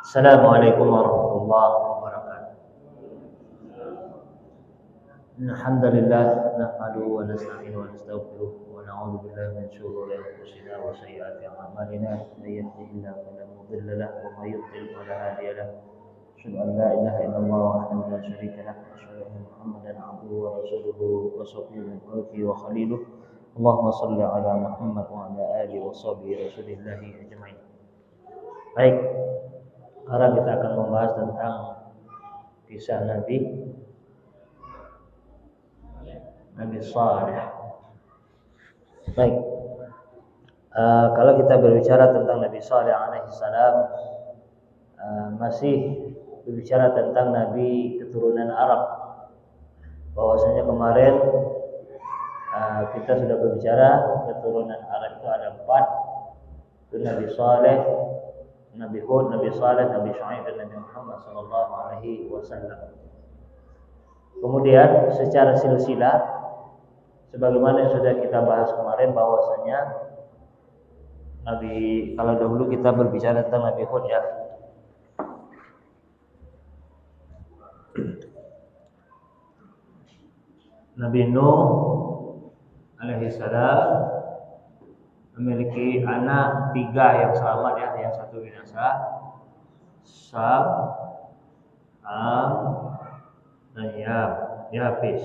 Assalamualaikum warahmatullahi wabarakatuh. Alhamdulillah nahmaduhu wa nasta'inuhu wa nastaghfiruh wa na'udzu billahi min shururi anfusina wa sayyiati a'malina. May yahdihillahu fala mudilla lahu wa may yudlil fala hadiya lahu. Asyhadu an la ilaha illallah wahdahu la syarika lahu wa asyhadu anna Muhammadan 'abduhu wa rasuluhu wa safiyuhu min khalqihi wa khaliluh. Allahumma shalli ala Muhammad wa ala alihi wa sahbihi rasulillahi ajmain. Baik, sekarang kita akan membahas tentang kisah Nabi Saleh. Baik, kalau kita berbicara tentang Nabi Saleh alaihi salam, masih berbicara tentang Nabi keturunan Arab. Bahwasanya kemarin kita sudah berbicara keturunan Arab itu ada 4, itu Nabi Saleh, Nabi Hud, Nabi Saleh, Nabi Syuaib, dan Nabi Muhammad sallallahu alaihi wasallam. Kemudian secara silsilah, sebagaimana yang sudah kita bahas kemarin, bahwasanya kalau dahulu kita berbicara tentang Nabi Hud ya. Nabi Nuh alaihi salam memiliki anak 3 yang selamat ya, yang 1 binasa. Sam, Ham, dan Yafis.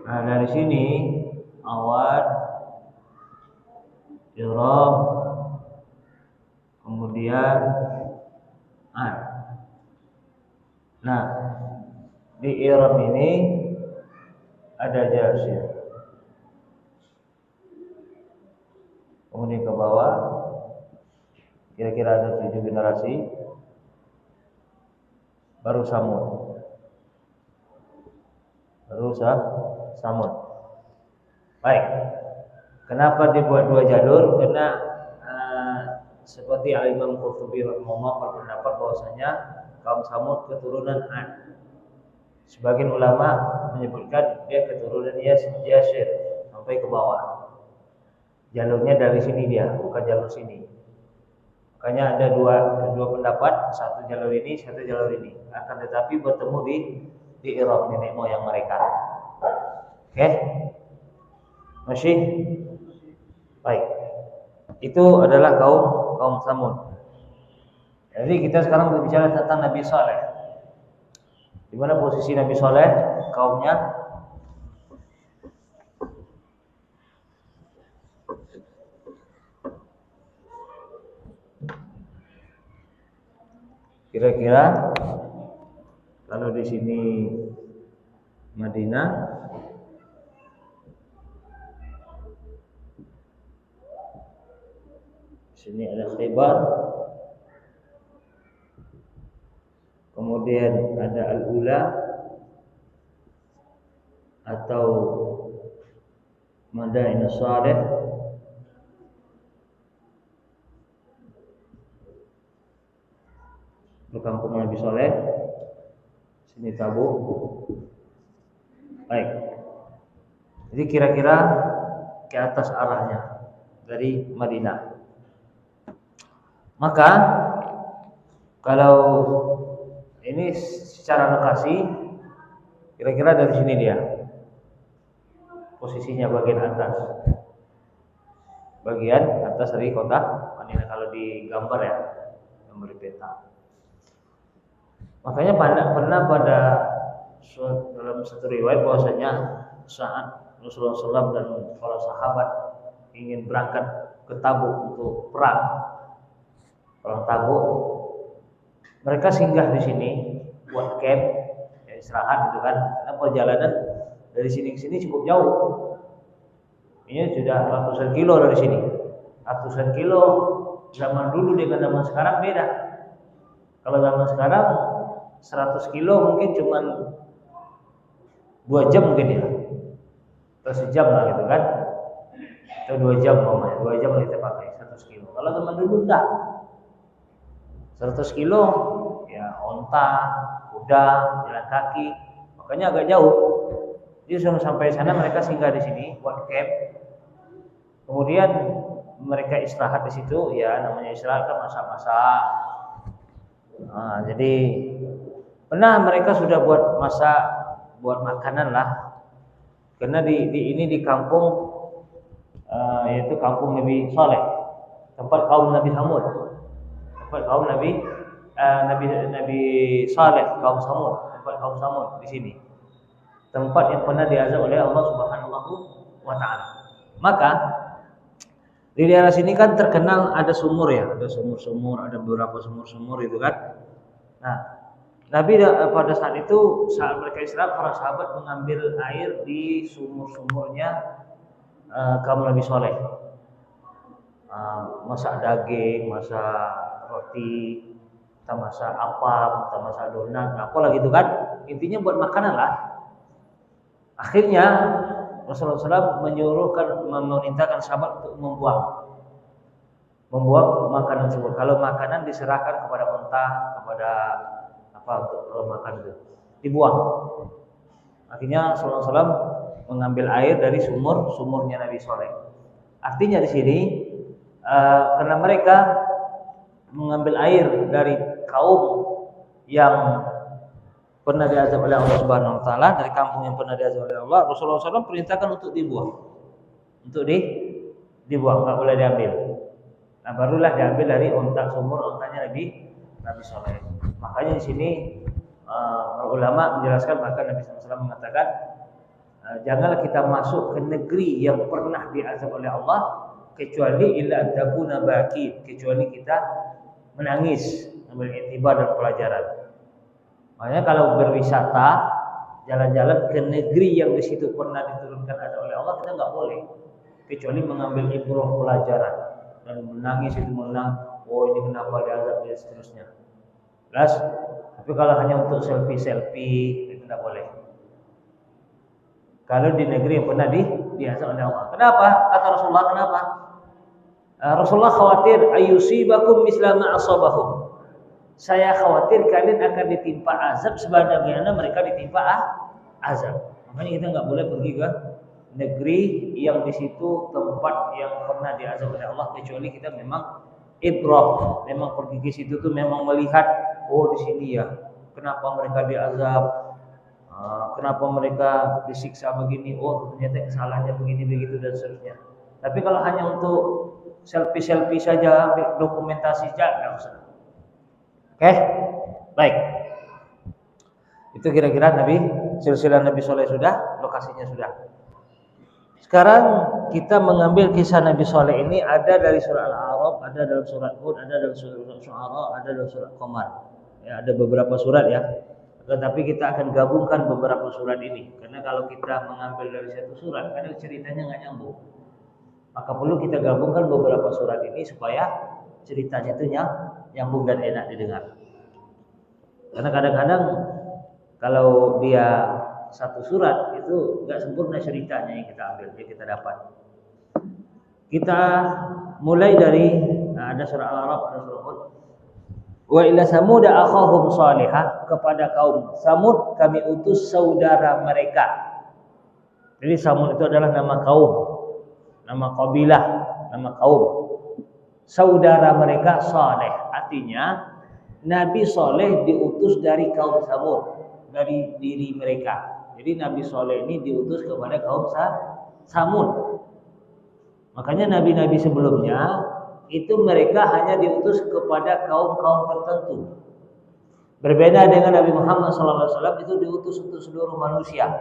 Nah, dari sini Awad, Iram, kemudian Ad. Nah, di Iram ini ada Jasir. Kemudian ke bawah kira-kira ada 7 generasi, baru Samud. Baik. Kenapa dibuat 2 jalur? Karena seperti Al-Imam Qurtubi rahimahullah berpendapat bahwasanya kaum Samud keturunan Ad. Sebagian ulama menyebutkan dia keturunan Yasir sampai ke bawah. Jalurnya dari sini dia, bukan jalur sini. Makanya ada dua pendapat, 1 jalur ini, 1 jalur ini. Akan tetapi bertemu di Iram, nenek moyang mereka. Oke? Masih? Baik. Itu adalah kaum Samud. Jadi kita sekarang berbicara tentang Nabi Saleh. Di mana posisi Nabi Saleh, kaumnya? Kira-kira kalau di sini Madinah, di sini ada Khaybar, kemudian ada Al-Ula atau Madainah Saleh, perkampungan Nabi Saleh. Sini Tabuk. Baik. Jadi kira-kira ke atas arahnya dari Madinah. Maka kalau ini secara lokasi, kira-kira dari sini dia posisinya bagian atas dari kota Madinah kalau digambar ya, gambar di peta. Makanya pernah pada dalam satu riwayat bahwasanya saat Rasulullah SAW dan para sahabat ingin berangkat ke Tabuk untuk perang Tabuk, mereka singgah di sini buat camp, istirahat gitu kan. Karena perjalanan dari sini ke sini cukup jauh. Ini sudah ratusan kilo dari sini. Ratusan kilo zaman dulu dengan zaman sekarang beda. Kalau zaman sekarang 100 kilo mungkin cuma 2 jam mungkin ya, atau sejam lah gitu kan, atau 2 jam mamanya, 2 jam kita pakai 100 kilo. Kalau zaman dulu enggak, 100 kilo ya onta, kuda, jalan kaki, makanya agak jauh. Jadi sampai sana mereka singgah di sini buat camp. Kemudian mereka istirahat di situ, ya namanya istirahat kan masak-masak. Jadi pernah mereka sudah buat masak, buat makanan lah. Karena di kampung yaitu kampung Nabi Saleh, tempat kaum Nabi Samud, tempat kaum Nabi Saleh, kaum Samud, tempat kaum Samud di sini. Tempat yang pernah diazab oleh Allah Subhanahu wa taala. Maka di daerah sini kan terkenal ada sumur ya, ada sumur-sumur, ada beberapa sumur-sumur itu kan. Nah, Nabi pada saat itu saat mereka istirahat, para sahabat mengambil air di sumur-sumurnya kaum Nabi Soleh. Masak daging, masak roti, kita masak apam, kita masak donat, apalah gitu kan. Intinya buat makanan lah. Akhirnya Rasulullah SAW memerintahkan sahabat untuk membuang makanan tersebut. Kalau makanan diserahkan kepada unta, kepada apa untuk makan itu, dibuang. Akhirnya Rasulullah SAW mengambil air dari sumurnya Nabi Soleh. Artinya di sini karena mereka mengambil air dari kaum yang pernah diazab oleh Allah Subhanahu wa taala, dari kampung yang pernah diazab oleh Allah, Rasulullah SAW perintahkan untuk dibuang. Untuk dibuang, enggak boleh diambil. Nah, barulah diambil dari untanya Nabi Saleh. Makanya di sini ulama menjelaskan, bahkan Nabi SAW mengatakan janganlah kita masuk ke negeri yang pernah diazab oleh Allah kecuali illa takuna baki, kecuali kita menangis, ambil iktibar dan pelajaran. Makanya kalau berwisata, jalan-jalan ke negeri yang di situ pernah diturunkan azab oleh Allah, kita nggak boleh, kecuali mengambil ibrah pelajaran dan menangis itu oh ini kenapa diazab dan seterusnya. Jelas. Tapi kalau hanya untuk selfie itu nggak boleh. Kalau di negeri yang pernah diazab oleh Allah. Kenapa? Kata Rasulullah, kenapa? Rasulullah khawatir ayusibakum misla ma asabahum. Saya khawatir kalian akan ditimpa azab sebagaimana mereka ditimpa azab. Makanya kita nggak boleh pergi ke negeri yang di situ tempat yang pernah diazab oleh Allah, kecuali kita memang ibrah, memang pergi ke situ tuh memang melihat, oh di sini ya, kenapa mereka diazab, kenapa mereka disiksa begini, oh ternyata kesalahannya begini begitu dan seterusnya. Tapi kalau hanya untuk selfie saja, dokumentasi saja, nggak usah. Oke, baik. Itu kira-kira silsilah Nabi Soleh sudah, lokasinya sudah. Sekarang kita mengambil kisah Nabi Soleh ini, ada dari surah Al-A'raf, ada dalam surat Hud, ada dalam surat Syu'ara, ada dalam surat Qamar. Ya, ada beberapa surat ya. Tetapi kita akan gabungkan beberapa surat ini, karena kalau kita mengambil dari satu surat, kadang ceritanya nggak nyambung. Maka perlu kita gabungkan beberapa surat ini supaya ceritanya itu nyambung dan enak didengar. Karena kadang-kadang kalau dia satu surat itu nggak sempurna ceritanya yang kita ambil, yang kita dapat. Kita mulai dari ada surah Al-A'raf, ada surah Hud. Wa ila Samud akhahum salihah, kepada kaum Samud kami utus saudara mereka. Jadi Samud itu adalah nama kaum, nama kabilah, nama kaum. Saudara mereka Saleh, artinya Nabi Saleh diutus dari kaum Samud, dari diri mereka. Jadi Nabi Saleh ini diutus kepada kaum Samud. Makanya nabi-nabi sebelumnya itu mereka hanya diutus kepada kaum-kaum tertentu. Berbeda dengan Nabi Muhammad SAW, itu diutus untuk seluruh manusia.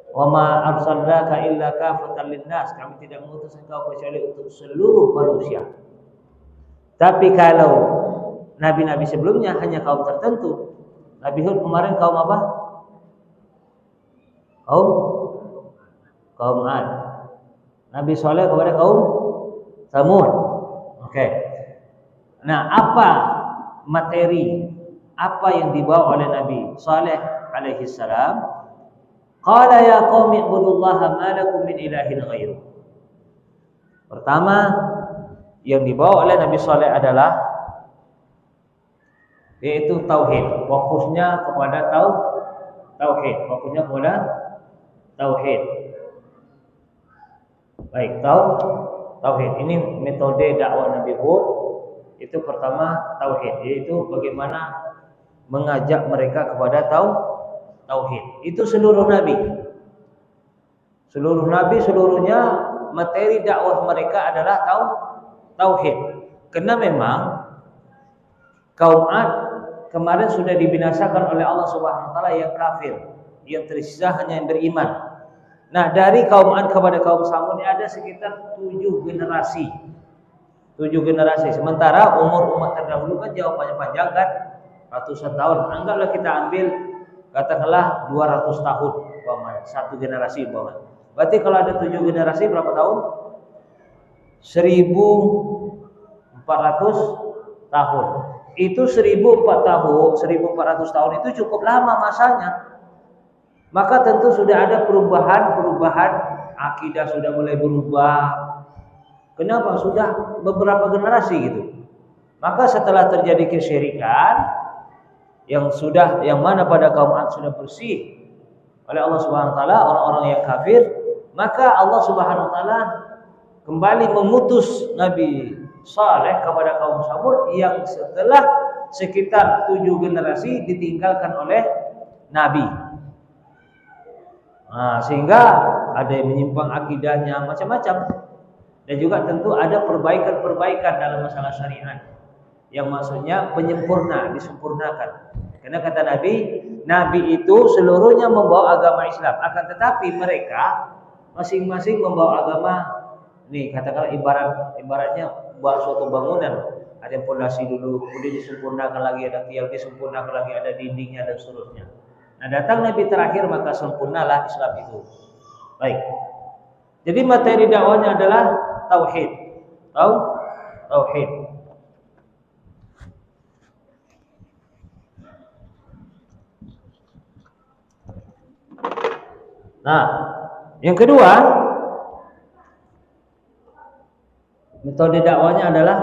Wa ma arsalnaka illa kafatan linnas, kami tidak mengutus engkau kecuali untuk seluruh manusia. Tapi kalau nabi-nabi sebelumnya hanya kaum tertentu. Nabi Hud kemarin kaum apa? Kaum Ad. Nabi Saleh kepada kaum Samud. Oke. Nah, apa materi, apa yang dibawa oleh Nabi Saleh alaihi salam? Qala ya qaumi ibudullaha ma lakum min ilahin ghairuh. Pertama yang dibawa oleh Nabi Saleh adalah yaitu tauhid, fokusnya kepada tauhid, fokusnya kepada tauhid. Baik, Tauhid. Ini metode dakwah Nabi Hud. Itu pertama tauhid, yaitu bagaimana mengajak mereka kepada tauhid. Itu seluruh nabi. Seluruh nabi, seluruhnya materi dakwah mereka adalah tauhid. Karena memang kaum Ad kemarin sudah dibinasakan oleh Allah Subhanahu wa taala yang kafir, yang tersisa hanya yang beriman. Nah, dari kaum Ad kepada kaum Samud ada sekitar 7 generasi. 7 generasi. Sementara umur umat terdahulu kan jawabannya panjang kan? Ratusan tahun. Anggaplah kita ambil katakanlah 200 tahun umpamanya, satu generasi umpamanya. Berarti kalau ada 7 generasi berapa tahun? 1400 tahun. Itu 1400 tahun itu cukup lama masanya. Maka tentu sudah ada perubahan, akidah sudah mulai berubah. Kenapa? Sudah beberapa generasi gitu. Maka setelah terjadi kesyirikan yang mana pada kaum Ad sudah bersih oleh Allah Subhanahu wa taala, orang-orang yang kafir, maka Allah Subhanahu wa taala kembali mengutus Nabi Saleh kepada kaum Samud yang setelah sekitar 7 generasi ditinggalkan oleh Nabi. Nah, sehingga ada yang menyimpang akidahnya macam-macam. Dan juga tentu ada perbaikan-perbaikan dalam masalah syariat. Yang maksudnya penyempurna, disempurnakan. Karena kata Nabi itu seluruhnya membawa agama Islam. Akan tetapi mereka masing-masing membawa agama, nih katakanlah ibaratnya buat suatu bangunan. Ada yang pondasi dulu, kemudian disempurnakan lagi, ada tiang disempurnakan lagi, ada dindingnya dan seterusnya. Nah, datang Nabi terakhir maka sempurnalah Islam itu. Baik. Jadi materi dakwahnya adalah tauhid. Tauhid. Nah, yang kedua, metode dakwahnya adalah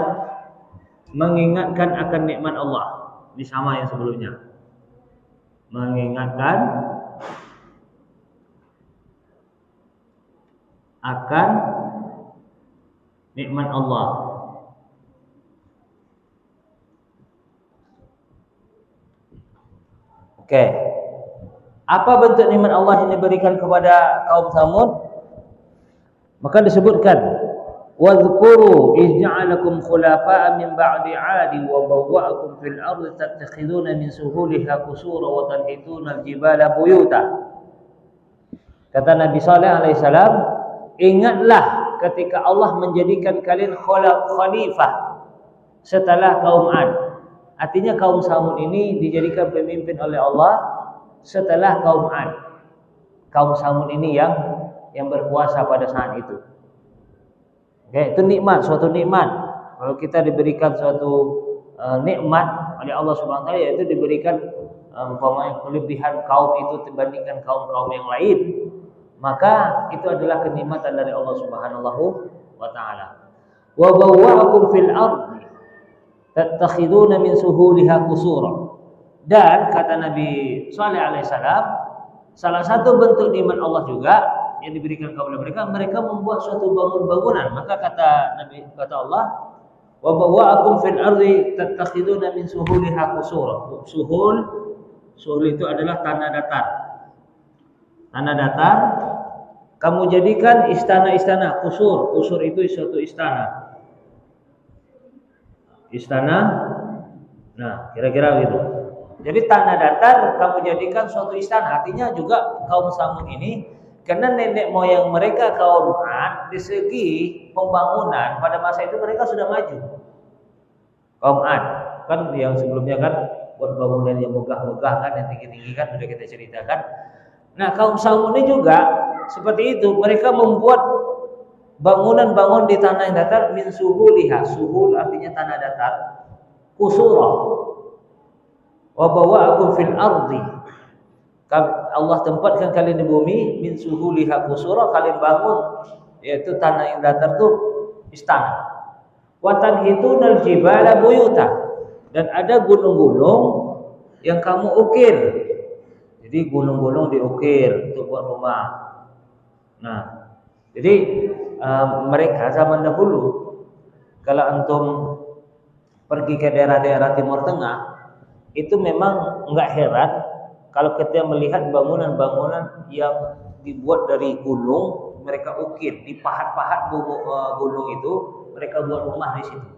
mengingatkan akan nikmat Allah. Ini sama yang sebelumnya. Mengingatkan akan nikmat Allah. Oke. Apa bentuk nikmat Allah yang diberikan kepada kaum Samud? Maka disebutkan, "Wadhkuru iz ja'alakum khulafa'a min ba'di 'adi wa bawwa'akum fil ardi tattakhiduna min suhuliha qusura wa tanhituna al-jibala buyuta." Kata Nabi Saleh alaihissalam, ingatlah ketika Allah menjadikan kalian khalifah setelah kaum Ad. Artinya kaum Samud ini dijadikan pemimpin oleh Allah setelah kaum Ad. Kaum Samud ini yang berkuasa pada saat itu. Oke, itu nikmat, suatu nikmat. Kalau kita diberikan suatu nikmat oleh Allah Subhanahu wa taala, yaitu diberikan kelebihan kaum itu dibandingkan kaum-kaum yang lain, maka itu adalah kenikmatan dari Allah Subhanahu wa taala. Wa bawwa'akum fil ardi tattakhiduna min suhuliha qusura. Dan kata Nabi Saleh alaihissalam, salah satu bentuk nikmat Allah juga yang diberikan kepada mereka membuat suatu bangunan. Maka kata Allah, wa bawwa'akum fil ardi tattakhiduna min suhuliha qusura. Suhul itu adalah tanah datar. Tanah datar kamu jadikan istana-istana, qusur itu suatu istana. Nah, kira-kira gitu. Jadi tanah datar kamu jadikan suatu istana. Artinya juga kaum Samud ini, karena nenek moyang mereka kaum Ad, di segi pembangunan pada masa itu mereka sudah maju. Kaum Ad kan yang sebelumnya kan buat bangunan yang megah-megah kan, yang tinggi-tinggi kan sudah kita ceritakan. Nah, kaum Samud ini juga seperti itu. Mereka membuat bangunan di tanah yang datar min suhuliha. Suhul artinya tanah datar. Qusura. Wa bawwa'akum fil ardi. Allah tempatkan kalian di bumi min suhuliha qusura, kalian bangun yaitu tanah yang datar itu istana. Wa tanhitunal jibala buyuta. Dan ada gunung-gunung yang kamu ukir. Jadi gunung-gunung diukir untuk buat rumah. Nah, Jadi mereka zaman dahulu, kalau antum pergi ke daerah-daerah Timur Tengah, itu memang nggak heran kalau kita melihat bangunan-bangunan yang dibuat dari gunung, mereka ukir di pahat-pahat gunung itu, mereka buat rumah di situ.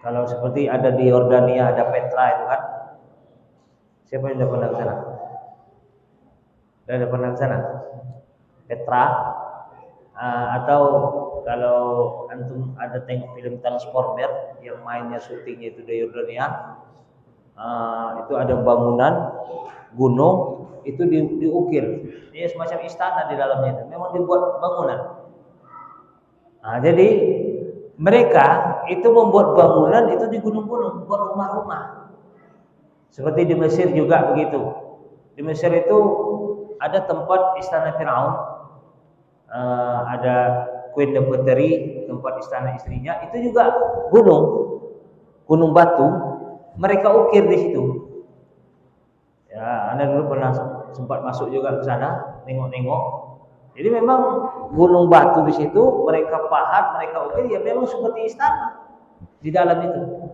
Kalau seperti ada di Yordania, ada Petra itu kan. Siapa yang udah pernah ke sana? Udah pernah ke sana? Petra. Atau kalau antum ada tengok film Transformer yang mainnya syutingnya itu di Yordania, itu ada bangunan gunung itu diukir, ini semacam istana di dalamnya itu, memang dibuat bangunan. Jadi mereka itu membuat bangunan itu di gunung-gunung, buat rumah-rumah. Seperti di Mesir juga begitu. Di Mesir itu ada tempat istana Firaun, ada Queen Nefertari, tempat istana istrinya, itu juga gunung batu, mereka ukir di situ. Ya, Anda dulu pernah sempat masuk juga ke sana, nengok-nengok. Jadi memang gunung batu di situ, mereka pahat, mereka ukir, ya memang seperti istana di dalam itu.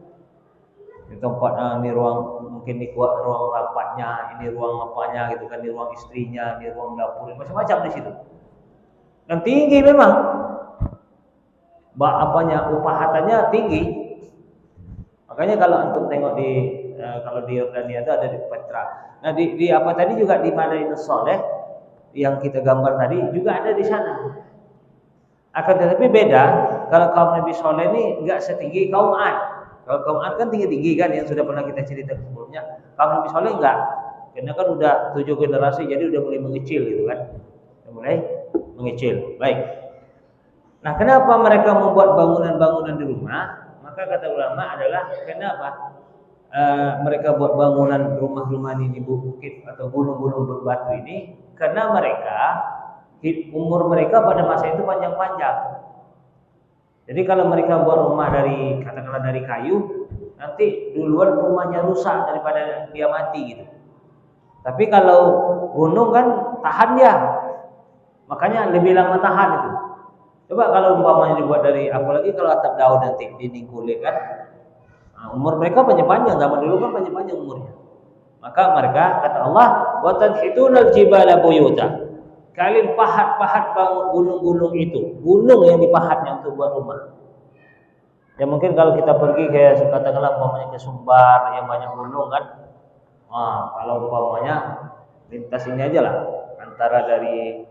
Di tempat ini ruang, mungkin di ruang rapatnya, ini ruang apanya gitu kan, di ruang istrinya, di ruang dapur, macam-macam di situ. Dan tinggi memang, upahatannya tinggi. Makanya kalau antum tengok kalau di Yordania itu ada di Petra. Nah di apa tadi juga di Madinah Saleh yang kita gambar tadi juga ada di sana. Akan tetapi beda, kalau kaum Nabi Saleh ini enggak setinggi kaum Ad. Kalau kaum Ad kan tinggi-tinggi kan, yang sudah pernah kita cerita sebelumnya. Kaum Nabi Saleh enggak, karena kan udah 7 generasi, jadi udah mulai mengecil gitu kan, udah mulai mengecil. Baik. Nah, kenapa mereka membuat bangunan-bangunan di rumah? Maka kata ulama adalah kenapa mereka buat bangunan rumah-rumah ini di bukit atau gunung-gunung berbatu ini, karena umur mereka pada masa itu panjang-panjang. Jadi kalau mereka buat rumah katakanlah dari kayu, nanti duluan rumahnya rusak daripada dia mati gitu. Tapi kalau gunung kan tahan dia, makanya lebih lama tahan itu. Coba kalau umpamanya dibuat dari, apalagi kalau atap daun nanti dinding kulit kan, umur mereka panjang-panjang, zaman dulu kan panjang-panjang umurnya. Maka mereka kata Allah, wa tanhitunal jibala buyuta. Kalian pahat-pahat bangun gunung-gunung itu, gunung yang dipahatnya untuk buat rumah. Ya mungkin kalau kita pergi ke katakanlah umpamanya ke Sumbar yang banyak gunung kan, kalau umpamanya lintas ini aja lah, antara dari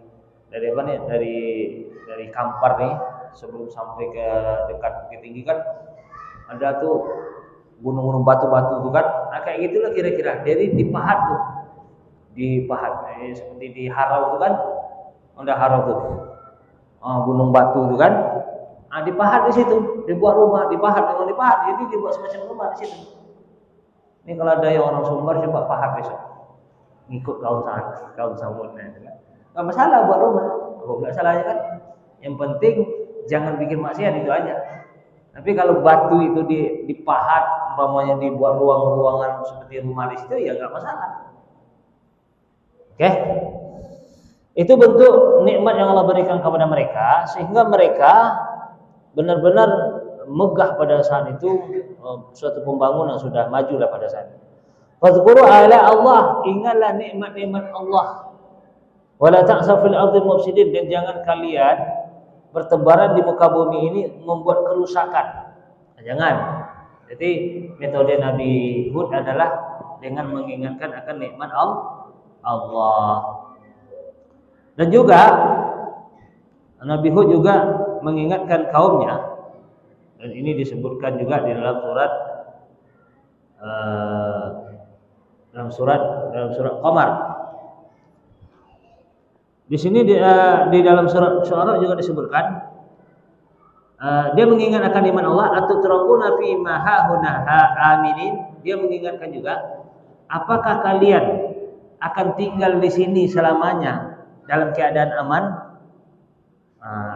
apa nih, dari Kampar nih sebelum sampai ke dekat Bukit Tinggi kan ada tuh gunung-gunung batu-batu tuh kan, kayak gitulah kira-kira. Jadi dipahat tuh, seperti di Harau tuh kan, ada Harau tuh, gunung batu tuh kan, dipahat di situ, dibuat rumah, memang dipahat, jadi dibuat semacam rumah di situ. Ini kalau ada yang orang Sumbar coba pahat besok, ngikut kaum Samud, nggak masalah buat rumah, nggak salahnya kan. Yang penting jangan bikin maksiat, itu aja. Tapi kalau batu itu dipahat, umpamanya dibuat ruang-ruangan seperti rumah di situ, ya nggak masalah. Oke, itu bentuk nikmat yang Allah berikan kepada mereka, sehingga mereka benar-benar megah pada saat itu. Suatu pembangunan sudah maju lah pada saat itu. Fadzkuru ala Allah, ingatlah nikmat-nikmat Allah. Wala ta'sau fil ardi mufsidin, dan jangan kalian bertebaran di muka bumi ini membuat kerusakan. Jangan. Jadi metode Nabi Hud adalah dengan mengingatkan akan nikmat Allah. Dan juga Nabi Hud juga mengingatkan kaumnya, dan ini disebutkan juga di dalam surat Qamar. Di sini di dalam surat Syu'ara juga disebutkan, dia mengingat akan iman Allah, atutrakuna fi ma hahuna aminin. Dia mengingatkan juga, apakah kalian akan tinggal di sini selamanya dalam keadaan aman?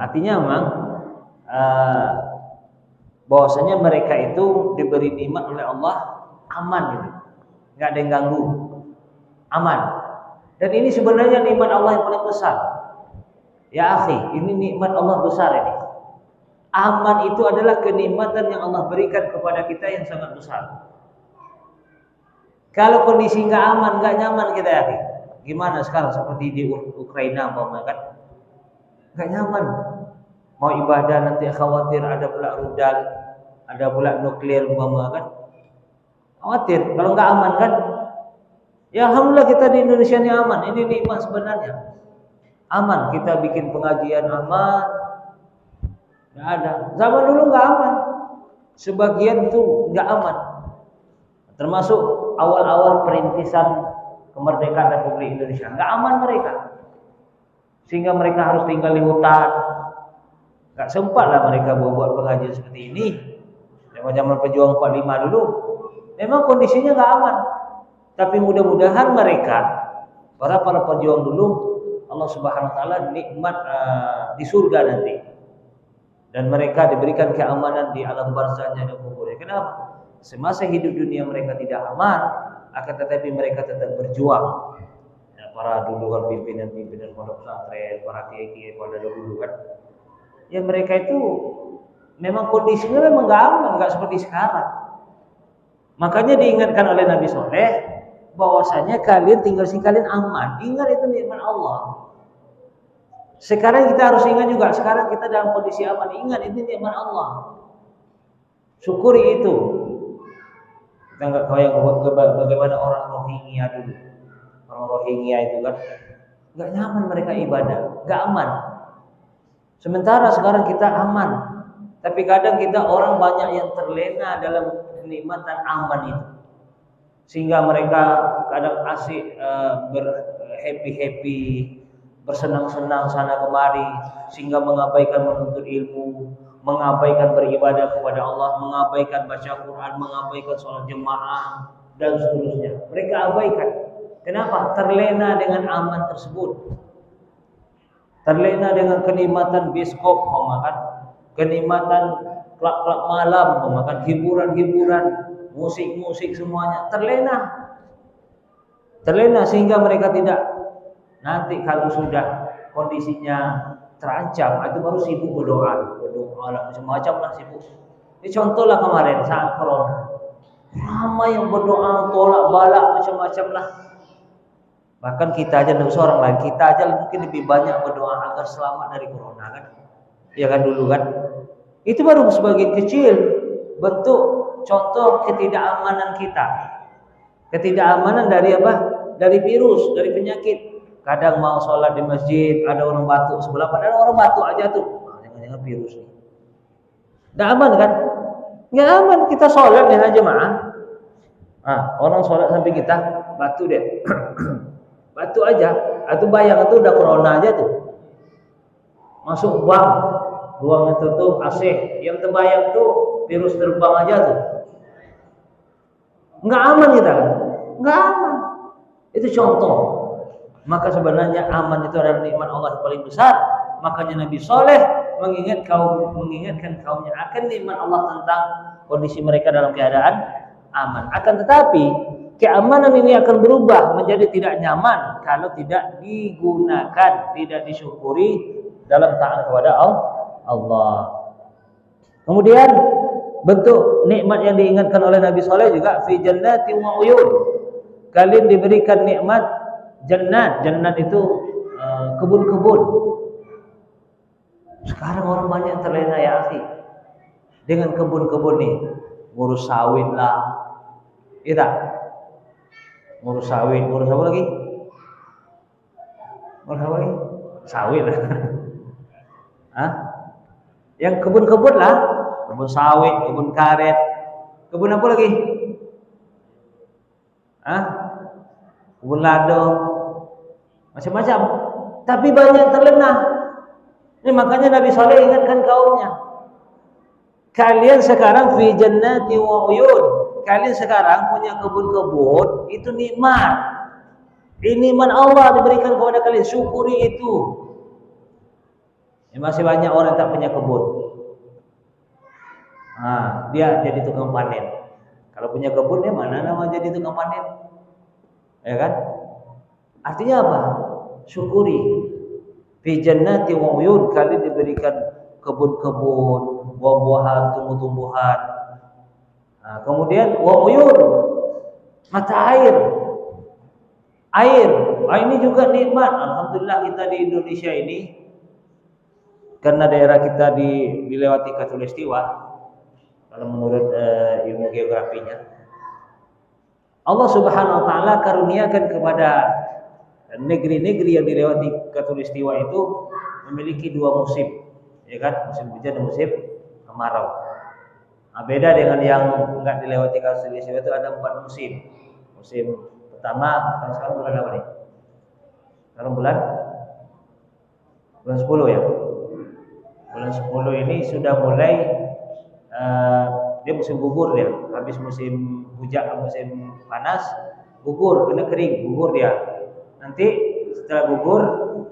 Artinya memang bahwasanya mereka itu diberi nikmat oleh Allah, aman gitu, nggak ada yang ganggu, aman. Dan ini sebenarnya nikmat Allah yang paling besar. Ya akhi, ini nikmat Allah besar ini. Aman itu adalah kenikmatan yang Allah berikan kepada kita yang sangat besar. Kalau kondisi nggak aman, nggak nyaman kita ya, akhi. Gimana sekarang seperti di Ukraina umpamanya kan? Nggak nyaman. Mau ibadah nanti khawatir ada pula rudal, ada pula nuklir umpamanya kan? Khawatir kalau nggak aman kan? Ya alhamdulillah kita di Indonesia ini aman. Ini nikmat sebenarnya. Aman, kita bikin pengajian aman. Nggak ada. Zaman dulu nggak aman. Sebagian tuh nggak aman. Termasuk awal-awal perintisan kemerdekaan Republik Indonesia. Nggak aman mereka. Sehingga mereka harus tinggal di hutan. Nggak sempat lah mereka buat pengajian seperti ini. Zaman pejuang 45 dulu. Memang kondisinya nggak aman. Tapi mudah-mudahan mereka, para pejuang dulu, Allah Subhanahu Wa Taala nikmat di surga nanti. Dan mereka diberikan keamanan di alam barzahnya dan kuburnya. Kenapa? Semasa hidup dunia mereka tidak aman, akan tetapi mereka tetap berjuang. Ya, para dulu kan pimpinan-pimpinan pondok pesantren, para kiai-kiai pada dulu kan, ya mereka itu memang kondisinya memang nggak aman, nggak seperti sekarang. Makanya diingatkan oleh Nabi Soleh bahwasanya kalian tinggal sini kalian aman. Ingat itu nikmat Allah. Sekarang kita harus ingat juga, sekarang kita dalam kondisi aman. Ingat itu nikmat Allah. Syukuri itu. Kita nggak tahu yang bagaimana orang Rohingya dulu. Orang Rohingya itu kan nggak nyaman mereka ibadah, nggak aman. Sementara sekarang kita aman. Tapi kadang kita orang banyak yang terlena dalam kenikmatan aman itu. Sehingga mereka kadang asik berhappy-happy, bersenang-senang sana kemari, sehingga mengabaikan menuntut ilmu, mengabaikan beribadah kepada Allah, mengabaikan baca Quran, mengabaikan sholat jemaah dan seterusnya. Mereka abaikan. Kenapa? Terlena dengan aman tersebut. Terlena dengan kenikmatan bioskop, memakan kenikmatan klub-klub malam, memakan hiburan-hiburan, musik-musik semuanya terlena sehingga mereka tidak, nanti kalau sudah kondisinya terancam itu baru sibuk berdoa macam-macam lah sibuk. Ini contohlah kemarin saat corona, ramai yang berdoa tolak balak macam-macam lah. Bahkan kita aja, tidak usah orang lain, kita aja mungkin lebih banyak berdoa agar selamat dari corona kan, ya kan dulu kan. Itu baru sebagian kecil bentuk contoh ketidakamanan kita. Ketidakamanan dari apa? Dari virus, dari penyakit. Kadang mau sholat di masjid, ada orang batuk sebelah, padahal orang batuk aja tuh. Jangan-jangan virus nih. Nggak aman kan? Nggak aman, kita sholat nih jemaah. Orang sholat sampai kita batuk deh. Batuk aja, atau bayang itu udah corona aja tuh. Masuk ruang tertutup AC, yang terbayang tuh virus terbang aja tuh. Nggak aman kita kan? Nggak aman. Itu contoh. Maka sebenarnya aman itu adalah nikmat Allah yang paling besar. Makanya Nabi Soleh mengingatkan kaumnya akan nikmat Allah tentang kondisi mereka dalam keadaan aman. Akan tetapi keamanan ini akan berubah menjadi tidak nyaman kalau tidak digunakan, tidak disyukuri dalam taat kepada Allah. Kemudian bentuk nikmat yang diingatkan oleh Nabi Saleh juga fi jannati wa uyun. Kalian diberikan nikmat jannat. Jannat itu kebun-kebun. Sekarang orang banyak terlena ya akhi dengan kebun-kebun nih, ngurus sawit lah. Iya tak? Ngurus sawit, ngurus apa lagi? Ngurus apa lagi? Sawit lah. Yang kebun-kebun lah, kebun sawit, kebun karet, kebun apa lagi? Kebun lado, macam-macam. Tapi banyak terlena. Ini makanya Nabi Saleh ingatkan kaumnya. Kalian sekarang fi jannati wa uyun. Kalian sekarang punya kebun-kebun, itu nikmat. Ini nikmat Allah diberikan kepada kalian, syukuri itu. Ya, masih banyak orang tak punya kebun. Dia jadi tukang panen. Kalau punya kebun, ya mana nama jadi tukang panen? Ya kan? Artinya apa? Syukuri. Fi jannati wa uyun, kalian diberikan kebun-kebun, buah-buahan, tumbuh-tumbuhan. Nah, kemudian wa uyun, mata air. Air, ini juga nikmat. Alhamdulillah kita di Indonesia ini, karena daerah kita dilewati khatulistiwa, kalau menurut ilmu geografinya, Allah Subhanahu wa taala karuniakan kepada negeri-negeri yang dilewati khatulistiwa itu memiliki dua musim, ya kan? Musim hujan dan musim kemarau. Nah, beda dengan yang enggak dilewati khatulistiwa itu ada 4 musim. Musim pertama, sekarang bulan apa nih? Sekarang bulan 10 ya. Bulan 10 ini sudah mulai dia musim gugur dia. Habis musim hujan, musim panas, gugur, kena kering, gugur dia. Nanti setelah gugur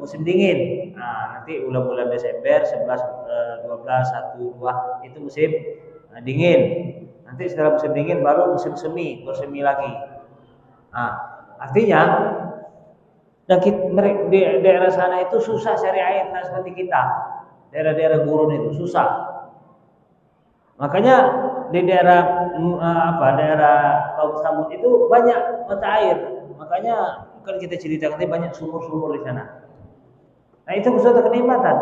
musim dingin. Nah, nanti bulan-bulan Desember 11, 12, 1, 2 itu musim dingin. Nanti setelah musim dingin baru musim semi, bersemi lagi. Nah, artinya di daerah sana itu susah cari air, nah seperti kita. Daerah-daerah gurun itu susah. Makanya di daerah daerah Kaum Samud itu banyak mata air. Makanya kan kita ceritakan banyak sumur-sumur di sana. Nah, itu suatu kenikmatan.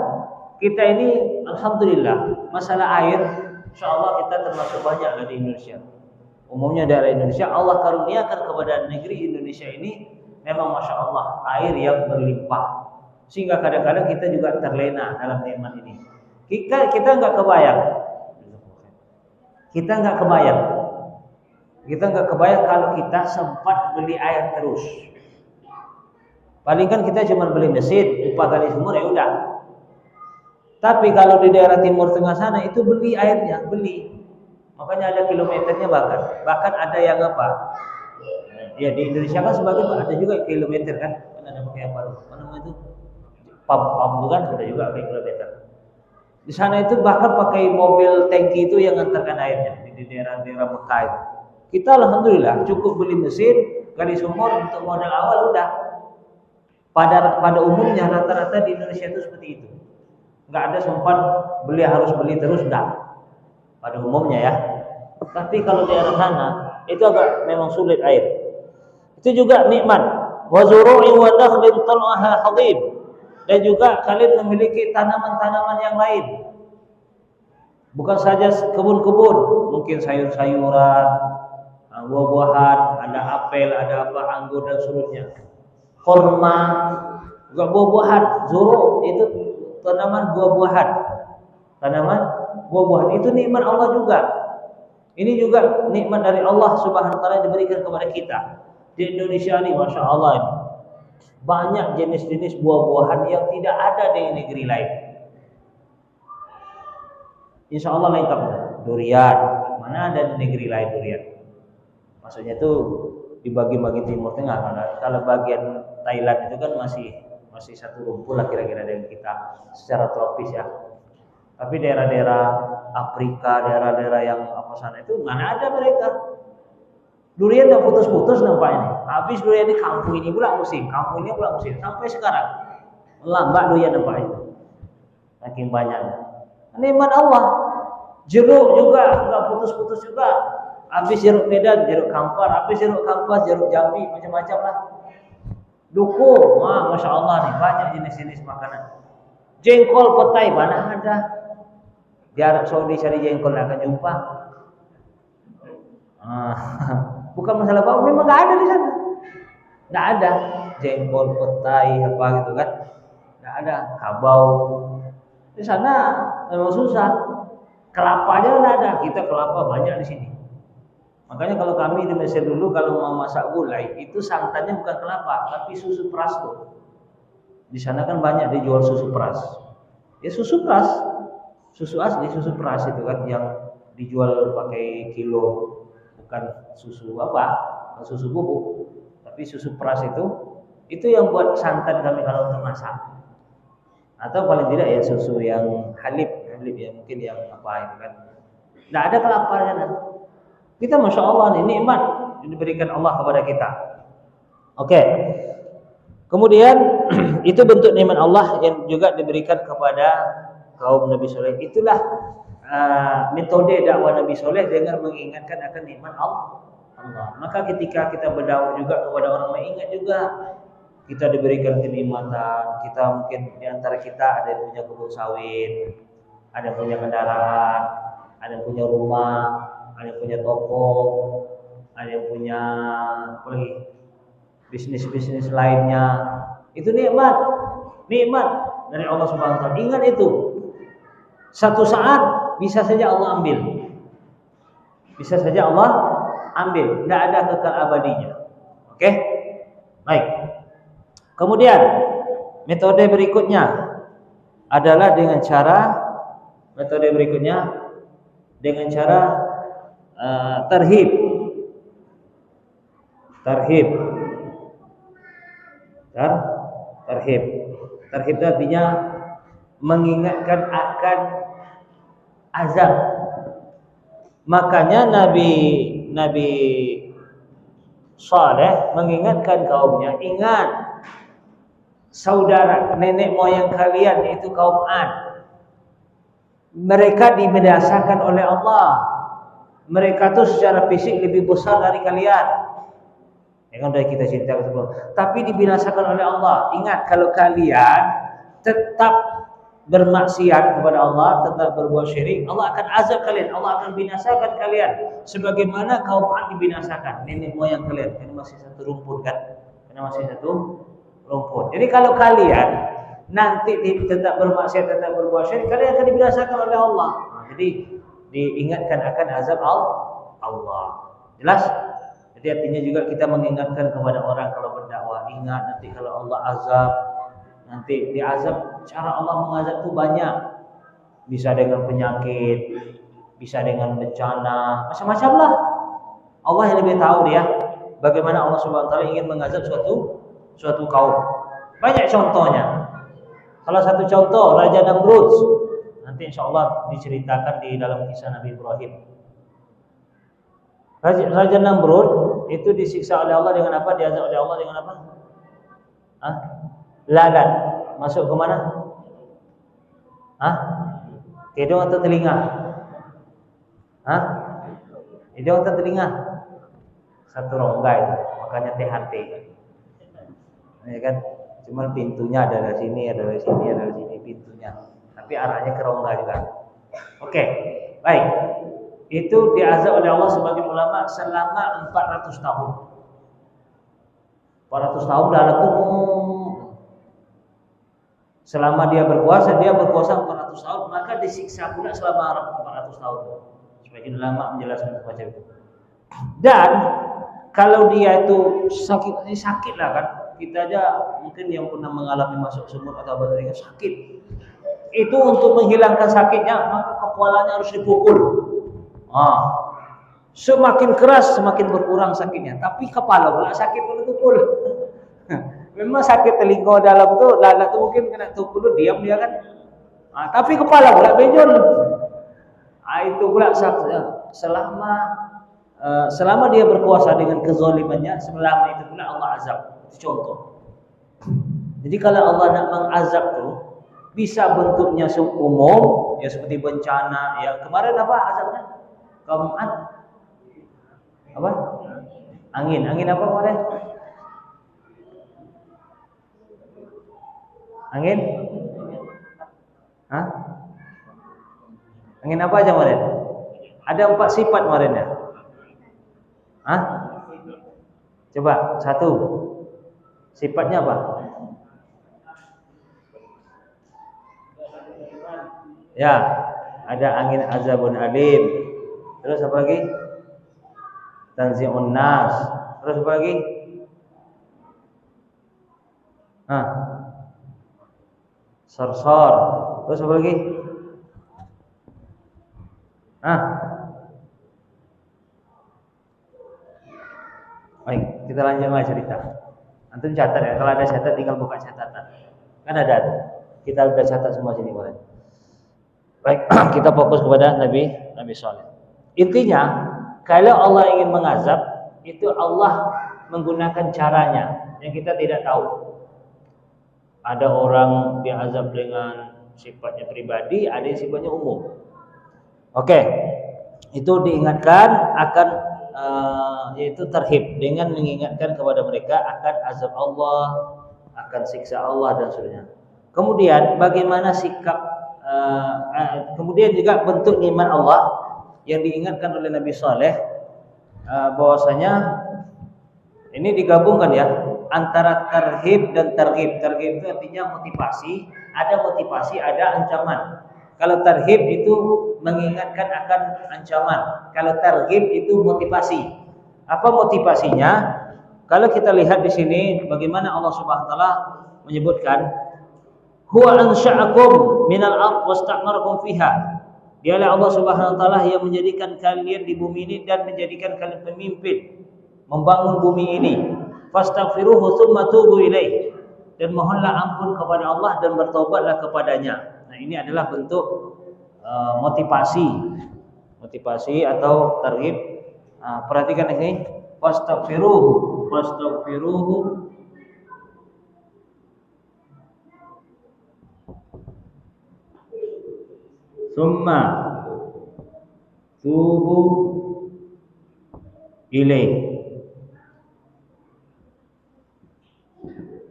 Kita ini alhamdulillah masalah air, insyaallah kita termasuk banyak di Indonesia. Umumnya daerah Indonesia Allah karuniakan kepada negeri Indonesia ini memang masya Allah air yang berlimpah, sehingga kadang-kadang kita juga terlena dalam nikmat ini. Kita nggak kebayang, kita nggak kebayang kalau kita sempat beli air terus. Paling kan kita cuma beli mesin, upah kali sumur ya udah. Tapi kalau di daerah Timur Tengah sana itu beli airnya, beli. Makanya ada kilometernya bahkan ada yang apa? Ya di Indonesia kan sebagian ada juga kilometer kan ada pakai apa namanya itu pump itu kan sudah juga pakai kilometer. Di sana itu bahkan pakai mobil tangki itu yang ngantarkan airnya di daerah-daerah Mekah itu. Kita alhamdulillah cukup beli mesin, gali sumur untuk modal awal udah. Pada umumnya rata-rata di Indonesia itu seperti itu. Nggak ada sempat harus beli terus enggak. Pada umumnya ya. Tapi kalau daerah sana itu agak memang sulit air. Itu juga nikmat. Wa zuru'i wa nakhlin tal'aha hadid. Dan juga kalian memiliki tanaman-tanaman yang lain. Bukan saja kebun-kebun, mungkin sayur-sayuran, buah-buahan, ada apel, ada apa, anggur dan seterusnya. Kurma, juga buah-buahan. Zuru' itu tanaman buah-buahan. Tanaman buah-buahan itu nikmat Allah juga. Ini juga nikmat dari Allah Subhanahu wa taala yang diberikan kepada kita. Di Indonesia ini Masya Allah ini banyak jenis-jenis buah-buahan yang tidak ada di negeri lain. Insya Allah lengkap. Durian, mana ada di negeri lain durian? Maksudnya itu di bagian Timur Tengah. Kalau bagian Thailand itu kan masih satu rumpun lah kira-kira dengan kita secara tropis ya. Tapi daerah-daerah Afrika, daerah-daerah yang apa sana itu mana ada mereka. Durian udah putus-putus nampaknya. Habis durian di kampung ini pula musim, kampung ini pula musim. Sampai sekarang lambat durian nampaknya. Saking banyaknya. Nikmat Allah. Jeruk juga nggak putus-putus juga. Habis jeruk Medan, jeruk Kampar, habis jeruk Kampar, jeruk Jambi, macam-macam lah. Duku, masya Allah nih banyak jenis-jenis makanan. Jengkol petai mana ada? Di Arab Saudi cari jengkol akan jumpa. Bukan masalah bau, memang nggak ada di sana. Nggak ada jengkol petai apa gitu kan? Nggak ada kabau. Di sana memang susah. Kelapanya nggak ada. Kita kelapa banyak di sini. Makanya kalau kami di Mesir dulu kalau mau masak gulai itu santannya bukan kelapa tapi susu peras tuh. Di sana kan banyak dijual susu peras. Ya susu peras, susu asli, susu peras itu kan yang dijual pakai kilo. Bukan susu susu bubuk, tapi susu peras itu yang buat santan kami kalau untuk masak. Atau paling tidak ya susu yang halib ya mungkin yang apa itu kan. Nggak ada kelapanya kan. Kita masya Allah nih nikmat yang diberikan Allah kepada kita. Oke. Kemudian itu bentuk nikmat Allah yang juga diberikan kepada kaum Nabi Soleh. Itulah metode dakwah Nabi Soleh dengan mengingatkan akan nikmat Allah. Maka ketika kita berdakwah juga kepada orang lain, ingat juga kita diberikan kenikmatan. Kita mungkin di antara kita ada yang punya kebun sawit, ada yang punya kendaraan, ada yang punya rumah, ada yang punya toko, ada yang punya apa lagi, bisnis-bisnis lainnya. Itu nikmat dari Allah Subhanahu wa taala. Ingat itu. Satu saat bisa saja Allah ambil. Bisa saja Allah ambil, tidak ada kekal abadinya. Oke? Baik. Kemudian metode berikutnya adalah dengan cara tarhib. Tarhib itu artinya mengingatkan akan azab. Makanya Nabi Saleh mengingatkan kaumnya, ingat saudara nenek moyang kalian itu kaum Ad. Mereka dibinasakan oleh Allah. Mereka tuh secara fisik lebih besar dari kalian. Ya kan sudah kita ceritakan sebelum. Tapi dibinasakan oleh Allah. Ingat kalau kalian tetap bermaksiat kepada Allah, tetap berbuat syirik, Allah akan azab kalian, Allah akan binasakan kalian sebagaimana kaum Ad dibinasakan, nenek moyang kalian. Karena masih satu rumput kan? Jadi kalau kalian nanti tetap bermaksiat, tetap berbuat syirik, kalian akan dibinasakan oleh Allah. Jadi diingatkan akan azab Allah. Jelas? Jadi artinya juga kita mengingatkan kepada orang kalau berdakwah, ingat nanti kalau Allah azab, nanti diazab. Cara Allah mengazab itu banyak. Bisa dengan penyakit, bisa dengan bencana, macam-macam lah. Allah yang lebih tahu dia bagaimana Allah Subhanahu wa taala ingin mengazab suatu kaum. Banyak contohnya. Salah satu contoh Raja Namrud. Nanti insyaallah diceritakan di dalam kisah Nabi Ibrahim. Raja Namrud itu disiksa oleh Allah dengan apa? Diazab oleh Allah dengan apa? Lalat. Masuk ke mana? Hidung atau telinga? Hidung atau telinga? Satu rongga itu, makanya THT. Ya kan? Cuman pintunya ada dari sini, ada dari sini, ada dari sini pintunya. Tapi arahnya ke rongga juga. Oke, baik. Itu diazab oleh Allah sebagian ulama selama 400 tahun. 400 tahun dalam selama dia berkuasa 400 tahun, maka disiksa pula selama 400 tahun. Sebagian ulama menjelaskan semacam itu. Dan kalau dia itu sakit lah kan. Kita aja mungkin yang pernah mengalami masuk sumur atau badannya sakit. Itu untuk menghilangkan sakitnya, maka kepalanya harus dipukul. Semakin keras semakin berkurang sakitnya, tapi kepala pula sakit kalau dipukul. Memang sakit telinga dalam tu, lalat tu mungkin kena tukul diam dia kan. Tapi kepala pula benjol. Itu pula selama dia berkuasa dengan kezalimannya, selama itu pula Allah azab. Itu contoh. Jadi kalau Allah nak mengazab tu bisa bentuknya umum, ya seperti bencana. Ya kemarin apa azabnya? Kaum Ad. Apa? Angin apa kemarin? Angin? Angin apa aja kemarin? Ada 4 sifat kemarin ya? Coba satu. Sifatnya apa? Ya, ada angin azabun alim. Terus apa lagi? Tanzi'un nas. Terus apa lagi? Sarsar. Terus apa lagi? Baik, kita lanjut lagi cerita. Antum catat ya, kalau ada catat tinggal buka catatan. Kan ada. Kita udah catat semua sini boleh. Baik, kita fokus kepada Nabi Saleh. Intinya, kalau Allah ingin mengazab, itu Allah menggunakan caranya yang kita tidak tahu. Ada orang diazab dengan sifatnya pribadi, ada yang sifatnya umum. Oke, itu diingatkan akan yaitu tarhib, dengan mengingatkan kepada mereka akan azab Allah, akan siksa Allah dan sebagainya. Kemudian bagaimana sikap kemudian juga bentuk nikmat Allah yang diingatkan oleh Nabi Saleh, bahwasanya ini digabungkan ya antara tarhib dan targhib. Targhib itu artinya motivasi, ada ancaman. Kalau tarhib itu mengingatkan akan ancaman, kalau targhib itu motivasi. Apa motivasinya? Kalau kita lihat di sini bagaimana Allah Subhanahu wa taala menyebutkan, huwa ansha'akum minal ardh wasta'marakum fiha. Dialah Allah Subhanahu wa taala yang menjadikan kalian di bumi ini dan menjadikan kalian pemimpin membangun bumi ini. Fastaghfiruhu tsumma tubu ilaih. Dan mohonlah ampun kepada Allah dan bertobatlah kepadanya. Nah, ini adalah bentuk motivasi atau targhib. Perhatikan ini, fastaghfiruhu tsumma tubu ilaih.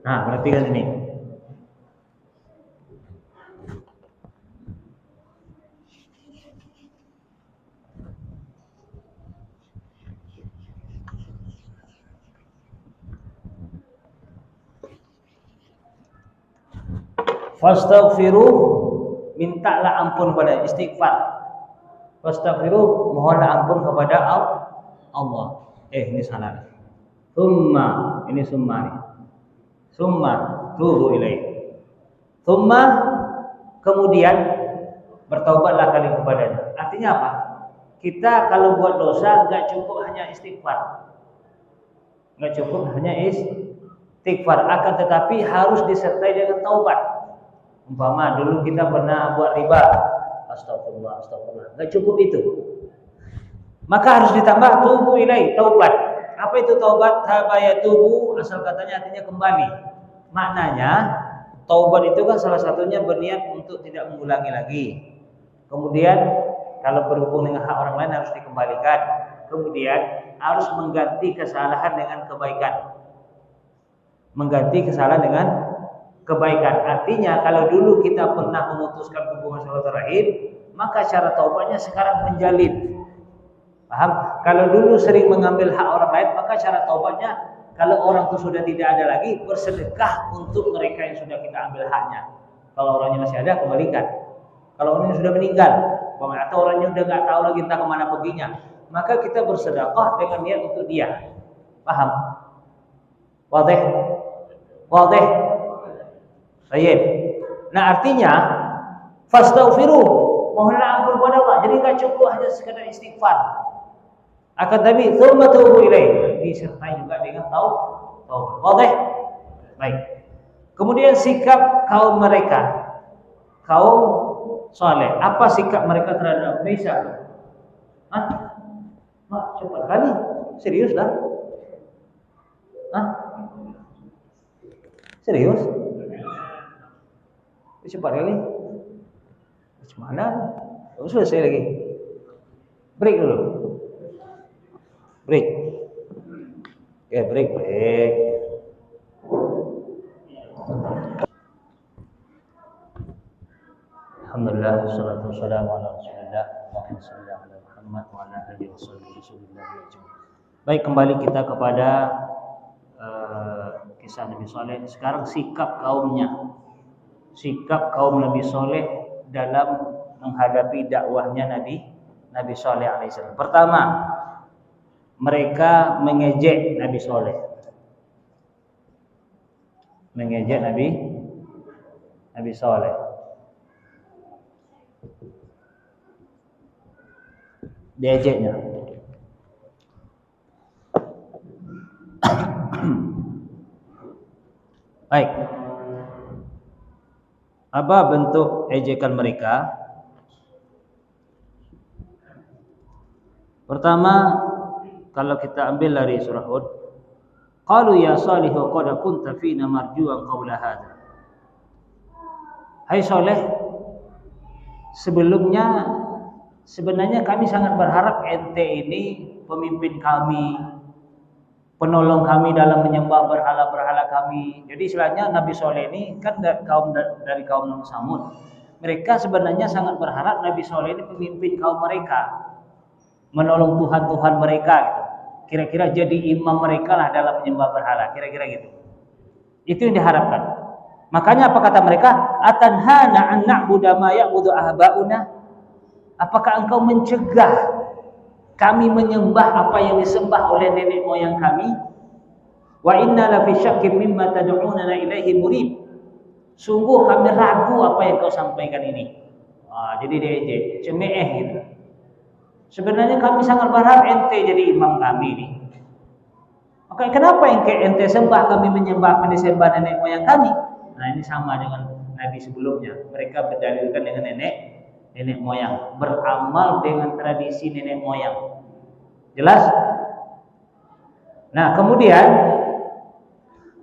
Nah, perhatikan ini. Fastaghfiruh, mintalah ampun kepada istighfar. Fastaghfiruh, mohonlah ampun kepada Allah. Ini salah. Summa, ini summa nih. Summa tubu ilaih. Summa, kemudian bertaubatlah kalian kepadanya. Artinya apa? Kita kalau buat dosa enggak cukup hanya istighfar. Enggak cukup hanya istighfar, akan tetapi harus disertai dengan taubat. Umpama dulu kita pernah buat riba, astagfirullah, enggak cukup itu. Maka harus ditambah tubu ilaih, taubat. Apa itu taubat? Tabaya tubu, asal katanya artinya kembali. Maknanya taubat itu kan salah satunya berniat untuk tidak mengulangi lagi. Kemudian kalau berhubung dengan hak orang lain harus dikembalikan. Kemudian harus mengganti kesalahan dengan kebaikan. Mengganti kesalahan dengan kebaikan. Artinya kalau dulu kita pernah memutuskan hubungan silaturahim, maka cara taubatnya sekarang menjalin. Paham? Kalau dulu sering mengambil hak orang lain, maka cara taubatnya kalau orang itu sudah tidak ada lagi, bersedekah untuk mereka yang sudah kita ambil haknya. Kalau orangnya masih ada, kembalikan. Kalau orangnya sudah meninggal, atau orangnya sudah nggak tahu lagi entah kemana perginya, maka kita bersedekah dengan niat untuk dia. Paham? Wadih? Baik. Nah, artinya fastaghfiruh, mohonlah ampun kepada Allah. Jadi nggak cukup hanya sekadar istighfar. Akan tapi tsumma tubu ilaih, disertai juga dengan taubat. Wadih? Baik. Kemudian sikap kaum mereka, kaum saleh. Apa sikap mereka terhadap Isa? Cepat kali. Serius lah? Serius? Cepat kali. Macam mana? Selesai lagi. Break dulu. Break. Oke, break. Alhamdulillah, wassalatu wassalamu ala Rasulillah wa ala Muhammad wa ala alihi wasallam. Baik, kembali kita kepada kisah Nabi Saleh. Sekarang sikap kaumnya. Sikap kaum Nabi Saleh dalam menghadapi dakwahnya Nabi Saleh alaihissalam. Pertama, mereka mengejek Nabi Saleh. Mengejek Nabi Saleh. Diejeknya. Baik. Apa bentuk ejekan mereka? Pertama, kalau kita ambil dari surah Hud, qalu ya Salihu qad kunta fina marjuwan qawla hadza. Hai Soleh, sebelumnya sebenarnya kami sangat berharap ente ini pemimpin kami, penolong kami dalam menyembah berhala-berhala kami. Jadi istilahnya Nabi Soleh ini kan dari kaum Samud. Mereka sebenarnya sangat berharap Nabi Soleh ini pemimpin kaum mereka, menolong Tuhan-Tuhan mereka gitu. Kira-kira jadi imam mereka lah dalam menyembah berhala, kira-kira gitu. Itu yang diharapkan. Makanya apa kata mereka? Atanhana an na'budu ma ya'budu ahba'una? Apakah engkau mencegah kami menyembah apa yang disembah oleh nenek moyang kami? Wa inna la fi syakkin mimma tad'unana ilaihi murib. Sungguh kami ragu apa yang kau sampaikan ini. Jadi dia cemeeh gitu. Sebenarnya kami sangat berharap ente jadi imam kami ini. Maka kenapa ente sembah kami menyembah apa yang disembah nenek moyang kami? Nah ini sama dengan Nabi sebelumnya. Mereka berdalilkan dengan nenek moyang, beramal dengan tradisi nenek moyang. Jelas? Nah kemudian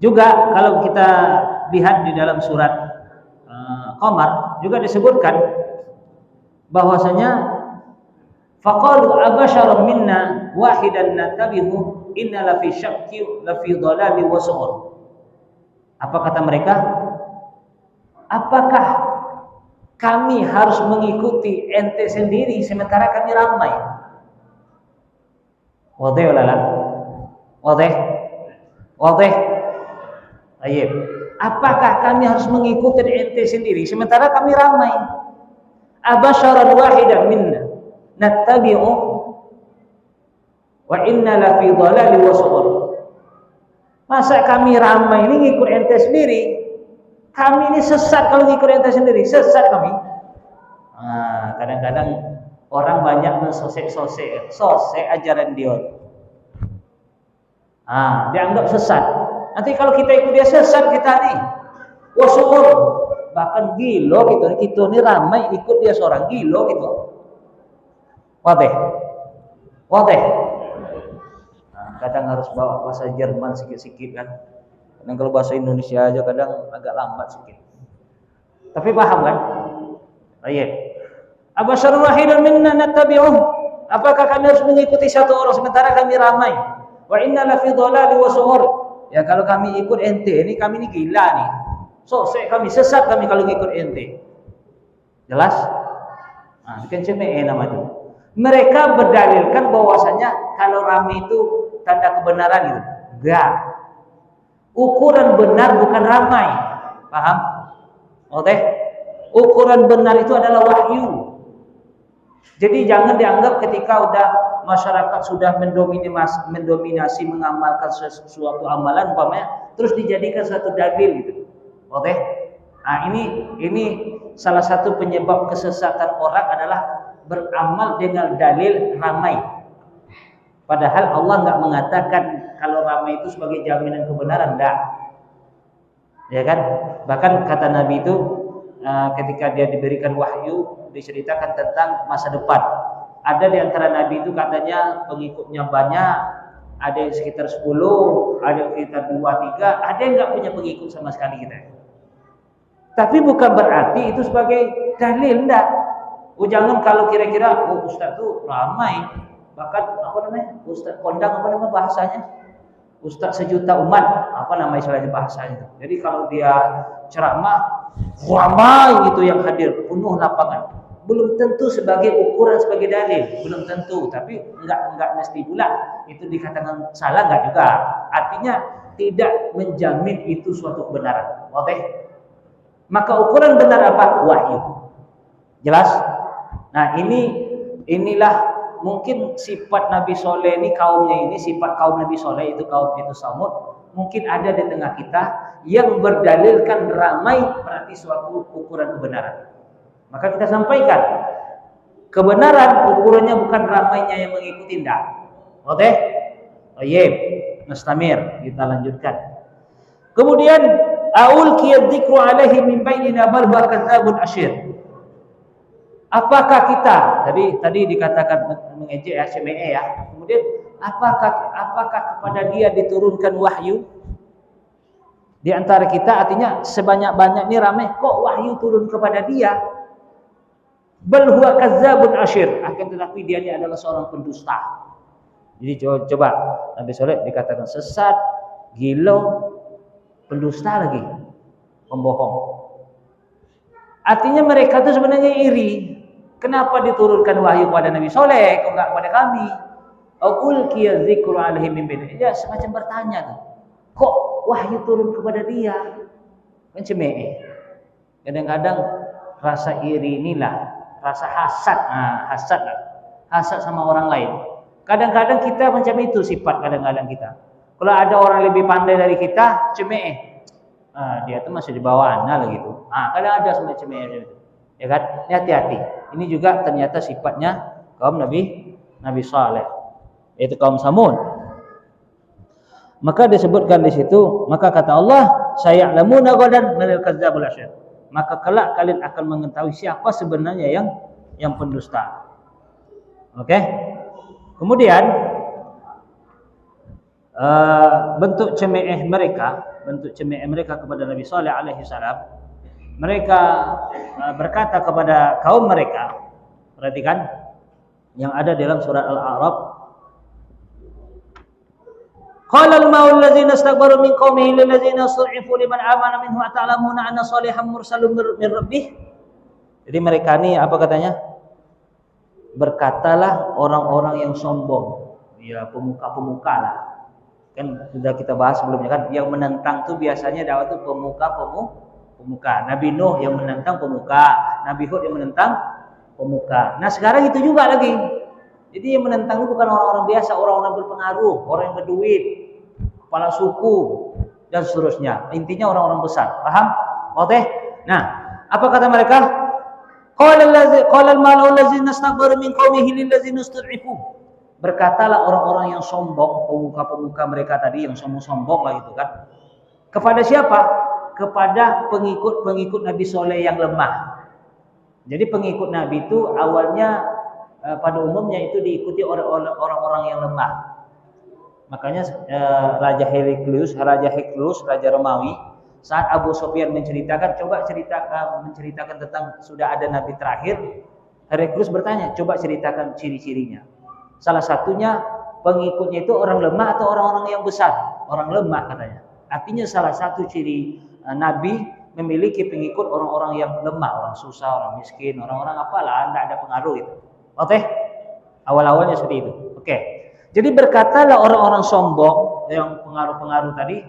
juga kalau kita lihat di dalam surat Qamar juga disebutkan bahwasanya faqalu abasharum minna wahidan natabihu inna lafi syakki lafi dhalali wa su'ur. Apa kata mereka? Apakah kami harus mengikuti ente sendiri sementara kami ramai? Wadih wala? Wadih. Ayo. Apakah kami harus mengikuti ente sendiri sementara kami ramai? Abasharan wahidan minna nattabi'u wa inna la fi dhalali wa su'ur. Masa kami ramai ini ngikut ente sendiri? Kami ini sesat kalau ngikut ente sendiri, sesat kami. Kadang-kadang orang banyak sosek ajaran dia. Dianggap sesat. Nanti kalau kita ikut dia sesat kita nih. Wa su'ur. Bahkan gilo gitu. Kita ini ramai ikut dia seorang gilo gitu. Wadih. Kadang harus bawa bahasa Jerman sikit-sikit kan. Kadang kalau bahasa Indonesia aja kadang agak lambat sedikit. Tapi paham kan? Baik. Abasharun wahidun minna nattabi'uh. Apakah kami harus mengikuti satu orang sementara kami ramai? Wa inna la fi dhalali wa su'ur. Ya kalau kami ikut ente ini kami ini gila nih. Kami sesat kami kalau ikut ente. Jelas? Kan ceme'e nama itu. Mereka berdalilkan bahwasanya kalau ramai itu tanda kebenaran gitu. Enggak. Ukuran benar bukan ramai. Paham? Oke? Ukuran benar itu adalah wahyu. Jadi jangan dianggap ketika udah masyarakat sudah mendominasi mengamalkan sesuatu amalan umpamanya terus dijadikan suatu dalil gitu. Oke? Nah, ini salah satu penyebab kesesatan orang adalah beramal dengan dalil ramai. Padahal Allah enggak mengatakan kalau ramai itu sebagai jaminan kebenaran, enggak. Ya kan? Bahkan kata Nabi itu ketika dia diberikan wahyu diceritakan tentang masa depan. Ada di antara Nabi itu katanya pengikutnya banyak, ada yang sekitar 10, ada yang sekitar 2, 3, ada yang enggak punya pengikut sama sekali kita. Tapi bukan berarti itu sebagai dalil, enggak. Jangan kalau kira-kira ustaz itu ramai, bahkan apa namanya? Ustaz kondang apa namanya bahasanya? Ustaz sejuta umat, apa nama istilahnya bahasanya? Jadi kalau dia ceramah ramai gitu yang hadir, penuh lapangan. Belum tentu sebagai ukuran sebagai dalil, belum tentu, tapi enggak mesti pula itu dikatakan salah enggak juga. Artinya tidak menjamin itu suatu kebenaran. Oke? Maka ukuran benar apa? Wahyu. Jelas? Nah, inilah mungkin sifat Nabi Soleh ini kaumnya ini sifat kaum Nabi Soleh itu kaum itu Samud mungkin ada di tengah kita yang berdalilkan ramai berarti suatu ukuran kebenaran. Maka kita sampaikan kebenaran ukurannya bukan ramainya yang mengikuti enggak. Oke? Baik, mustamir kita lanjutkan. Kemudian aul qiyadzikru alaihi min bainina bal huwa kadzabun asyir. Apakah kita tadi dikatakan mengejek ya CME ya. Kemudian apakah kepada dia diturunkan wahyu? Di antara kita artinya sebanyak-banyak ini ramai kok wahyu turun kepada dia. Bal huwa kadzdzabun asyir, akan tetapi dia ini adalah seorang pendusta. Jadi coba Nabi Saleh dikatakan sesat, gila, pendusta lagi, pembohong. Artinya mereka itu sebenarnya iri. Kenapa diturunkan wahyu kepada Nabi Saleh, kok enggak kepada kami? Aqul qiya dzikru alaihi min baini. Ya semacam bertanya tuh. Kok wahyu turun kepada dia? Kan cemeh. Kadang-kadang rasa iri inilah, rasa hasad, hasad sama orang lain. Kadang-kadang kita macam itu sifat kadang-kadang kita. Kalau ada orang lebih pandai dari kita, cemeh. Dia tuh masih di bawah ana lah gitu. Kadang ada semacam cemeh itu. Ya kan? Hati-hati. Ini juga ternyata sifatnya kaum Nabi Saleh, yaitu kaum Samud. Maka disebutkan di situ, maka kata Allah, saya'lamuna ghadan manil kadzdzabul asyir. Maka kelak kalian akan mengetahui siapa sebenarnya yang pendusta. Oke? Kemudian bentuk cemeh mereka kepada Nabi Saleh alaihi salam, mereka berkata kepada kaum mereka, perhatikan yang ada dalam surat Al-A'raf, qala al-ma'ul ladzina istakbaru min qaumihi lil ladzina su'ifu liman amana minhu ata'lamuna anna salihan mursalun min rabbih. Jadi mereka ni apa katanya? Berkatalah orang-orang yang sombong, ya pemuka-pemuka lah. Kan sudah kita bahas sebelumnya kan, yang menentang tu biasanya dakwah tu pemuka. Nabi Nuh yang menentang pemuka, Nabi Hud yang menentang pemuka. Nah, sekarang itu juga lagi. Jadi yang menentang itu bukan orang-orang biasa, orang-orang berpengaruh, orang yang berduit, kepala suku dan seterusnya. Intinya orang-orang besar. Paham? Oke. Nah, apa kata mereka? Qala al-mala'u allazina istakbaru min qaumihi lil ladzina istud'ifu. Berkatalah orang-orang yang sombong, pemuka-pemuka mereka tadi yang sombong-sombong lah gitu kan. Kepada siapa? Kepada pengikut-pengikut Nabi Saleh yang lemah. Jadi pengikut Nabi itu awalnya pada umumnya itu diikuti oleh orang-orang yang lemah. Makanya Raja Heraklius, Raja Romawi, saat Abu Sufyan menceritakan tentang sudah ada nabi terakhir, Heraklius bertanya, coba ceritakan ciri-cirinya. Salah satunya pengikutnya itu orang lemah atau orang-orang yang besar? Orang lemah katanya. Artinya salah satu ciri nabi memiliki pengikut orang-orang yang lemah, orang susah, orang miskin, orang-orang apalah, tidak ada pengaruh itu. Oke, awal-awalnya seperti itu. Oke, jadi berkatalah orang-orang sombong yang pengaruh-pengaruh tadi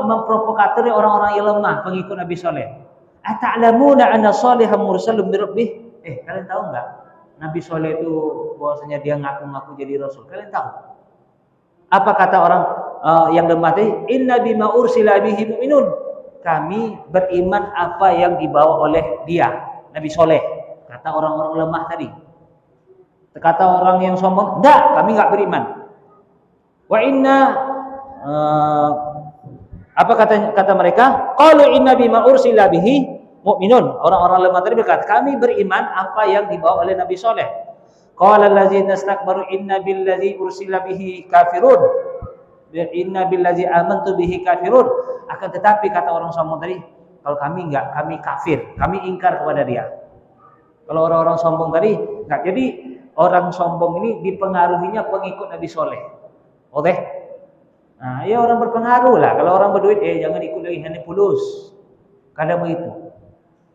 memprovokatori orang-orang yang lemah, pengikut Nabi Saleh. Ata'lamuna anna salihan mursalun min rabbih? Kalian tahu enggak? Nabi Saleh itu bahwasanya dia ngaku-ngaku jadi rasul. Kalian tahu? Apa kata orang yang lemah tadi? Inna bima ursila bihi mu'minun. Kami beriman apa yang dibawa oleh dia, Nabi Saleh. Kata orang-orang lemah tadi. Kata orang yang sombong, enggak, kami enggak beriman. Wa inna apa kata mereka? Qalu inna bima ursila bihi mu'minun. Orang-orang lemah tadi berkata, kami beriman apa yang dibawa oleh Nabi Saleh. Qala allazina istakbaru inna billazi ursila bihi kafirun. Inna billazi amantu bihi kafirun. Akan tetapi kata orang sombong tadi, kalau kami enggak, kami kafir, kami ingkar kepada dia. Kalau orang-orang sombong tadi enggak. Jadi orang sombong ini dipengaruhinya pengikut Nabi Saleh. Oke? Nah, ya orang berpengaruh lah. Kalau orang berduit, jangan ikut lagi, hanya fulus. Kadang begitu.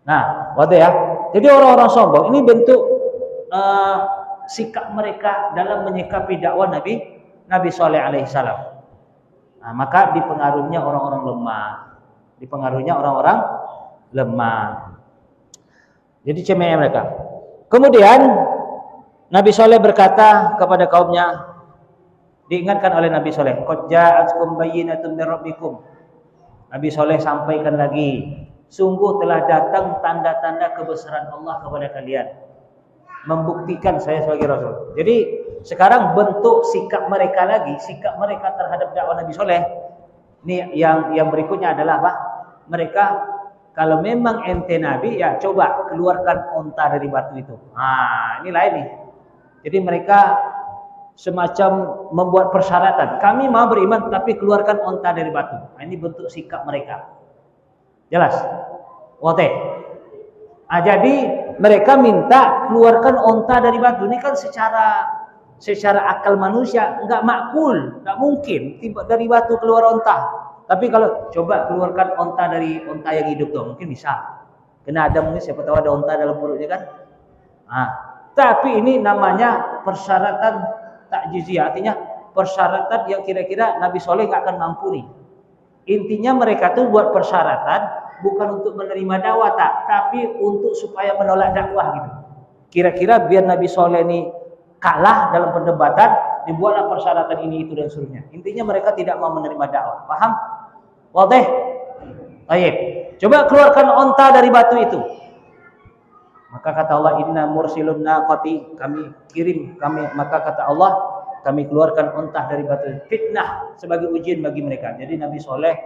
Nah, waktu ya. Jadi orang-orang sombong ini bentuk sikap mereka dalam menyikapi dakwah Nabi Saleh alaihissalam. Nah, maka dipengaruhinya orang-orang lemah. Jadi cemeh mereka. Kemudian Nabi Saleh berkata kepada kaumnya, diingatkan oleh Nabi Saleh, qad ja'atkum bayyinatun min rabbikum. Nabi Saleh sampaikan lagi, sungguh telah datang tanda-tanda kebesaran Allah kepada kalian, membuktikan saya sebagai rasul. Jadi sekarang bentuk sikap mereka terhadap dakwah Nabi Saleh. Ini yang berikutnya adalah apa? Mereka kalau memang ente nabi, ya coba keluarkan unta dari batu itu. Ini lain nih. Jadi mereka semacam membuat persyaratan. Kami mau beriman tapi keluarkan onta dari batu. Nah, ini bentuk sikap mereka. Jelas? Oke. Nah, jadi mereka minta keluarkan onta dari batu. Ini kan secara akal manusia nggak makul, nggak mungkin tiba dari batu keluar onta. Tapi kalau coba keluarkan onta dari onta yang hidup tuh, mungkin bisa. Karena ada mungkin siapa tahu ada onta dalam perutnya kan. Nah, tapi ini namanya persyaratan takjiziyah, artinya persyaratan yang kira-kira Nabi Soleh nggak akan mampu nih. Intinya mereka tuh buat persyaratan bukan untuk menerima dakwah tapi untuk supaya menolak dakwah gitu. Kira-kira biar Nabi Soleh ini kalah dalam perdebatan, dibuatlah persyaratan ini itu dan seterusnya. Intinya mereka tidak mau menerima dakwah. Paham? Wadih? Baik. Coba keluarkan onta dari batu itu. Maka kata Allah, inna mursilun naqati, maka kata Allah, kami keluarkan onta dari batu. Fitnah sebagai ujian bagi mereka. Jadi Nabi Soleh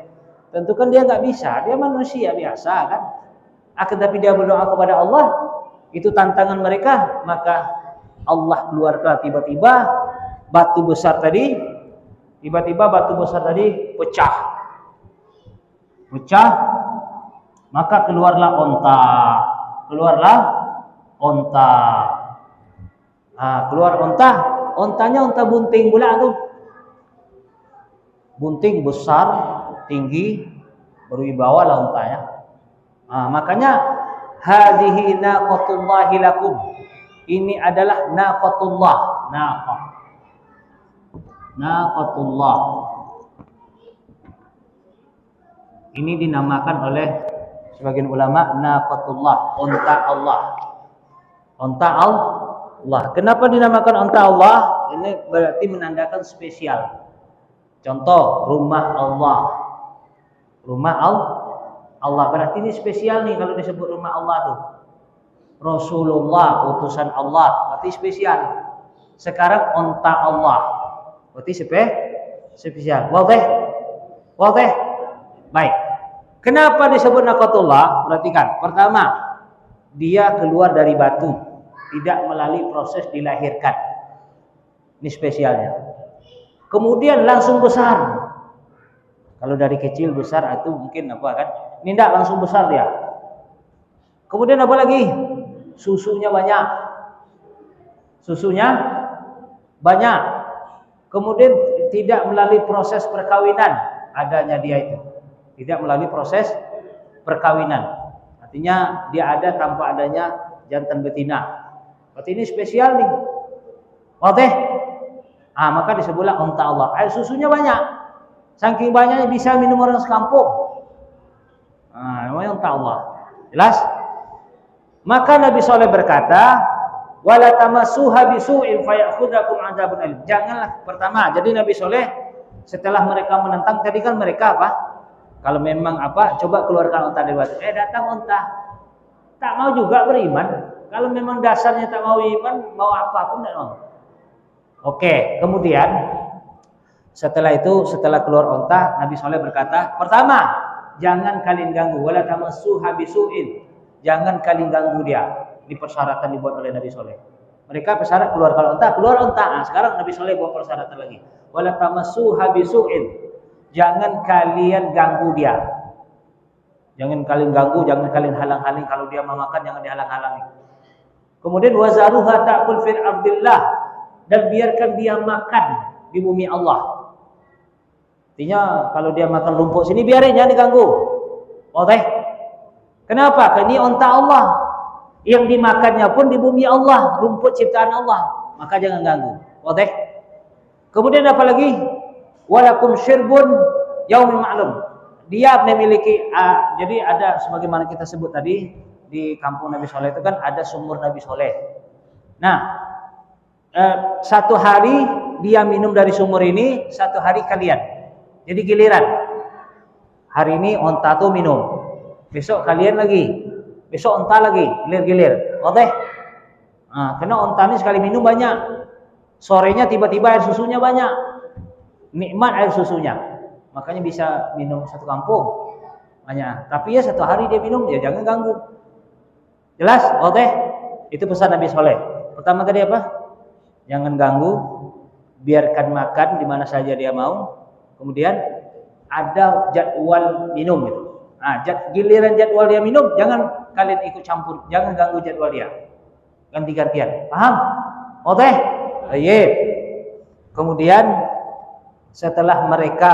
tentu kan dia nggak bisa, dia manusia biasa kan. Akan tapi dia berdoa kepada Allah, itu tantangan mereka, maka Allah keluarkan tiba-tiba batu besar tadi pecah, maka keluarlah onta. Nah, keluar ontanya onta bunting pula tuh, bunting besar, tinggi, berwibawa lah ontanya. Nah, makanya hadhihi naqatullahi lakum. Ini adalah naqatullah, naqatullah. Ini dinamakan oleh sebagian ulama naqatullah, onta Allah. Onta Allah. Kenapa dinamakan onta Allah? Ini berarti menandakan spesial. Contoh, rumah Allah. Rumah Allah berarti ini spesial nih kalau disebut rumah Allah tuh. Rasulullah, utusan Allah, berarti spesial. Sekarang onta Allah, berarti spesial. Wadih? Baik. Kenapa disebut naqatullah? Perhatikan. Pertama, dia keluar dari batu, tidak melalui proses dilahirkan. Ini spesialnya. Kemudian langsung besar. Kalau dari kecil besar itu mungkin apa kan? Ini tidak langsung besar dia. Kemudian apa lagi? Susunya banyak. Kemudian tidak melalui proses perkawinan adanya dia itu. Tidak melalui proses perkawinan. Artinya dia ada tanpa adanya jantan betina. Berarti ini spesial nih. Wadih? Maka disebutlah onta Allah. Air susunya banyak. Saking banyaknya bisa minum orang sekampung. Namanya onta Allah. Jelas? Maka Nabi Soleh berkata, wala tamassuha bisu'in fayakhudhakum 'adzabun alim. Janganlah pertama. Jadi Nabi Soleh setelah mereka menentang, tadi kan mereka apa? Kalau memang apa? Coba keluarkan onta dari batu. Datang onta. Tak mau juga beriman. Kalau memang dasarnya tak mau iman, mau apapun tidak mau. Oke, kemudian setelah keluar onta, Nabi Soleh berkata, pertama, jangan kalian ganggu. Wala tamassuha bisu'in. Jangan kalian ganggu dia. Ini persyaratan dibuat oleh Nabi Soleh. Mereka persyarat keluar onta. Sekarang Nabi Soleh buat persyaratan lagi. Wala tamassuha bisu'in. Jangan kalian ganggu dia. Jangan kalian ganggu, jangan kalian halang-halangi. Kalau dia mau makan, jangan dihalang-halangi. Kemudian wazaruha ta'kul fil ardillah, dan biarkan dia makan di bumi Allah. Artinya kalau dia makan rumput sini biarin, jangan diganggu. Oke? Kenapa? Karena ini onta Allah. Yang dimakannya pun di bumi Allah, rumput ciptaan Allah. Maka jangan ganggu. Oke? Kemudian apa lagi? Walakum syirbun yaumil ma'lum. Dia memiliki jadi ada sebagaimana kita sebut tadi di kampung Nabi Soleh itu kan ada sumur Nabi Soleh. Nah, satu hari dia minum dari sumur ini, satu hari kalian. Jadi giliran. Hari ini onta tuh minum. Besok kalian lagi. Besok onta lagi, gilir-gilir. Oke? Karena onta ini sekali minum banyak. Sorenya tiba-tiba air susunya banyak. Nikmat air susunya. Makanya bisa minum satu kampung. Banyak. Tapi ya satu hari dia minum, ya jangan ganggu. Jelas? Oke? Itu pesan Nabi Soleh. Pertama tadi apa? Jangan ganggu. biarkan makan di mana saja dia mau. Kemudian ada jadwal minum gitu. Nah, giliran jadwal dia minum, jangan kalian ikut campur, jangan ganggu jadwal dia. Ganti-gantian. Paham? Oke? Baik. Kemudian setelah mereka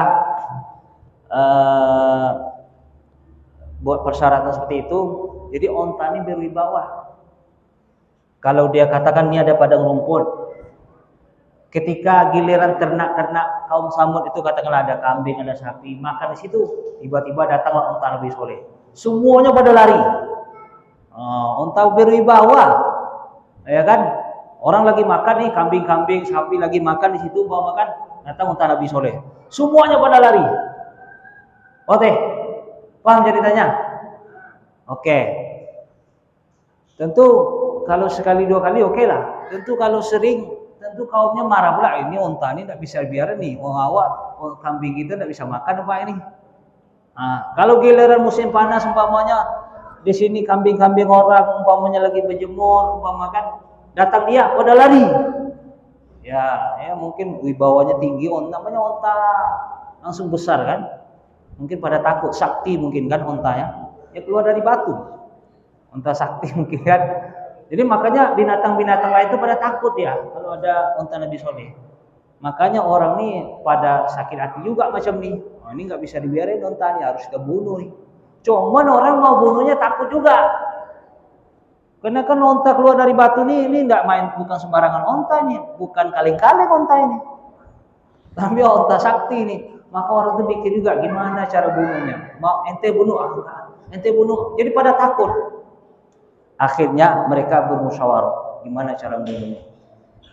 buat persyaratan seperti itu, jadi onta ini berwibawa. Kalau dia katakan ini ada padang rumput, ketika giliran ternak-ternak kaum Samud itu katakanlah ada kambing, ada sapi, makan di situ, tiba-tiba datanglah onta Nabi Soleh. Semuanya pada lari. Onta berwibawa, ya kan? Orang lagi makan nih, kambing-kambing, sapi lagi makan di situ, bawa makan, datang onta Nabi Soleh. Semuanya pada lari. Oke, paham ceritanya? Oke. Tentu kalau sekali dua kali oke lah. Tentu kalau sering, tentu kaumnya marah pula. Ini onta ini tidak bisa biarin nih. Kambing kita tidak bisa makan apa ini. Nah, kalau giliran musim panas umpamanya di sini kambing-kambing orang umpamanya lagi berjemur, umpamakan datang dia pada lari. Ya mungkin wibawanya tinggi, namanya onta langsung besar kan. Mungkin pada takut, sakti mungkin kan ontanya. Ya keluar dari batu. Onta sakti mungkin kan. Jadi makanya binatang-binatang lain itu pada takut ya kalau ada onta Nabi Soleh. Makanya orang nih pada sakit hati juga macam nih. Ini nggak bisa dibiarin onta nih, harus kita bunuh nih. Cuman orang mau bunuhnya takut juga. Karena kan onta keluar dari batu nih, ini nggak main, bukan sembarangan onta nih, bukan kaleng-kaleng onta ini. Tapi onta sakti nih. Maka orang itu pikir juga gimana cara bunuhnya. Mau ente bunuh, ente bunuh. Jadi pada takut. Akhirnya mereka bermusyawarah gimana cara bunuhnya.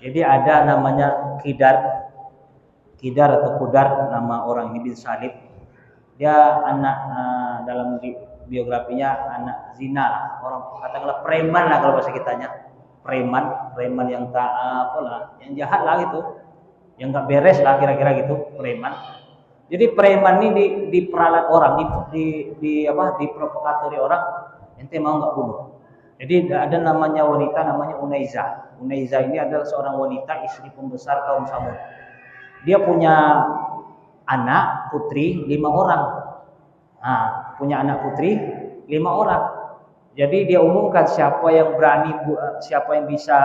Jadi ada namanya Kidar atau Kudar, nama orang ini bin Salib. Dia anak dalam biografinya anak zina, orang katakanlah preman lah kalau bahasa kitanya. Preman yang tak apalah, yang jahat lah gitu. Yang enggak beres lah kira-kira gitu, preman. Jadi preman ini diperalat orang, diprovokatori orang, ente mau nggak bunuh. Jadi ada namanya wanita namanya Unaiza. Unaiza ini adalah seorang wanita istri pembesar kaum Samud. Dia punya anak putri 5 orang. Nah, punya anak putri 5 orang. Jadi dia umumkan siapa yang berani, siapa yang bisa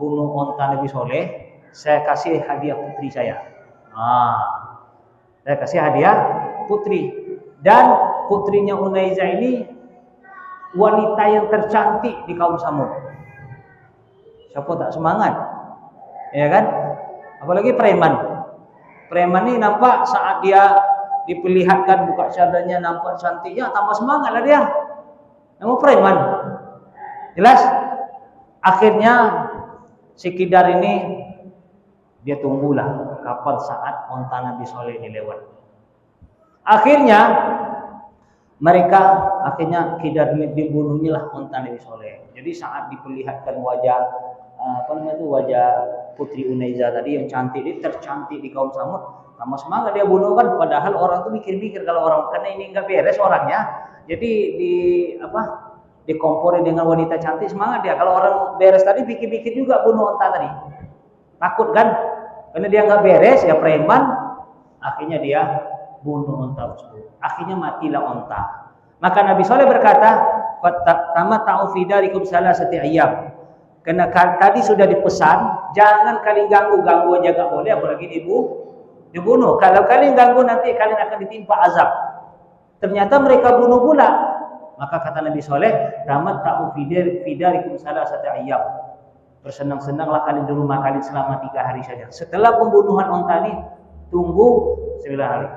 bunuh onta Nabi Soleh, saya kasih hadiah putri saya. Saya kasih hadiah putri. Dan putrinya Unaiza ini wanita yang tercantik di kaum Samud. Siapa tak semangat? Ya kan? Apalagi preman. Preman ini nampak saat dia diperlihatkan buka cadarnya nampak cantiknya, tambah semangat lah dia. Nama preman. Jelas? Akhirnya si Kidar ini dia tunggulah kapan saat onta Nabi Soleh ini lewat. Akhirnya Kidar dibunuhnya lah onta Nabi Soleh. Jadi saat diperlihatkan wajah wajah putri Unaiza tadi yang cantik, dia tercantik di kaum Samud, tambah semangat dia bunuh kan. Padahal orang tuh mikir-mikir kalau orang karena ini nggak beres orangnya, jadi dikompori dengan wanita cantik, semangat dia. Kalau orang beres tadi pikir-pikir juga bunuh onta tadi, takut kan? Karena dia nggak beres ya preman, akhirnya dia bunuh onta tersebut. Akhirnya matilah onta. Maka Nabi Soleh berkata, "Tamata'u fi darikum salasati ayyam." Karena tadi sudah dipesan, jangan kalian ganggu aja nggak boleh, apalagi dibunuh. Kalau kalian ganggu nanti kalian akan ditimpa azab. Ternyata mereka bunuh pula. Maka kata Nabi Soleh, "Tamata'u fi darikum salasati ayyam." Bersenang-senanglah kalian di rumah kalian selama 3 hari saja. Setelah pembunuhan onta ini, tunggu 9 hari.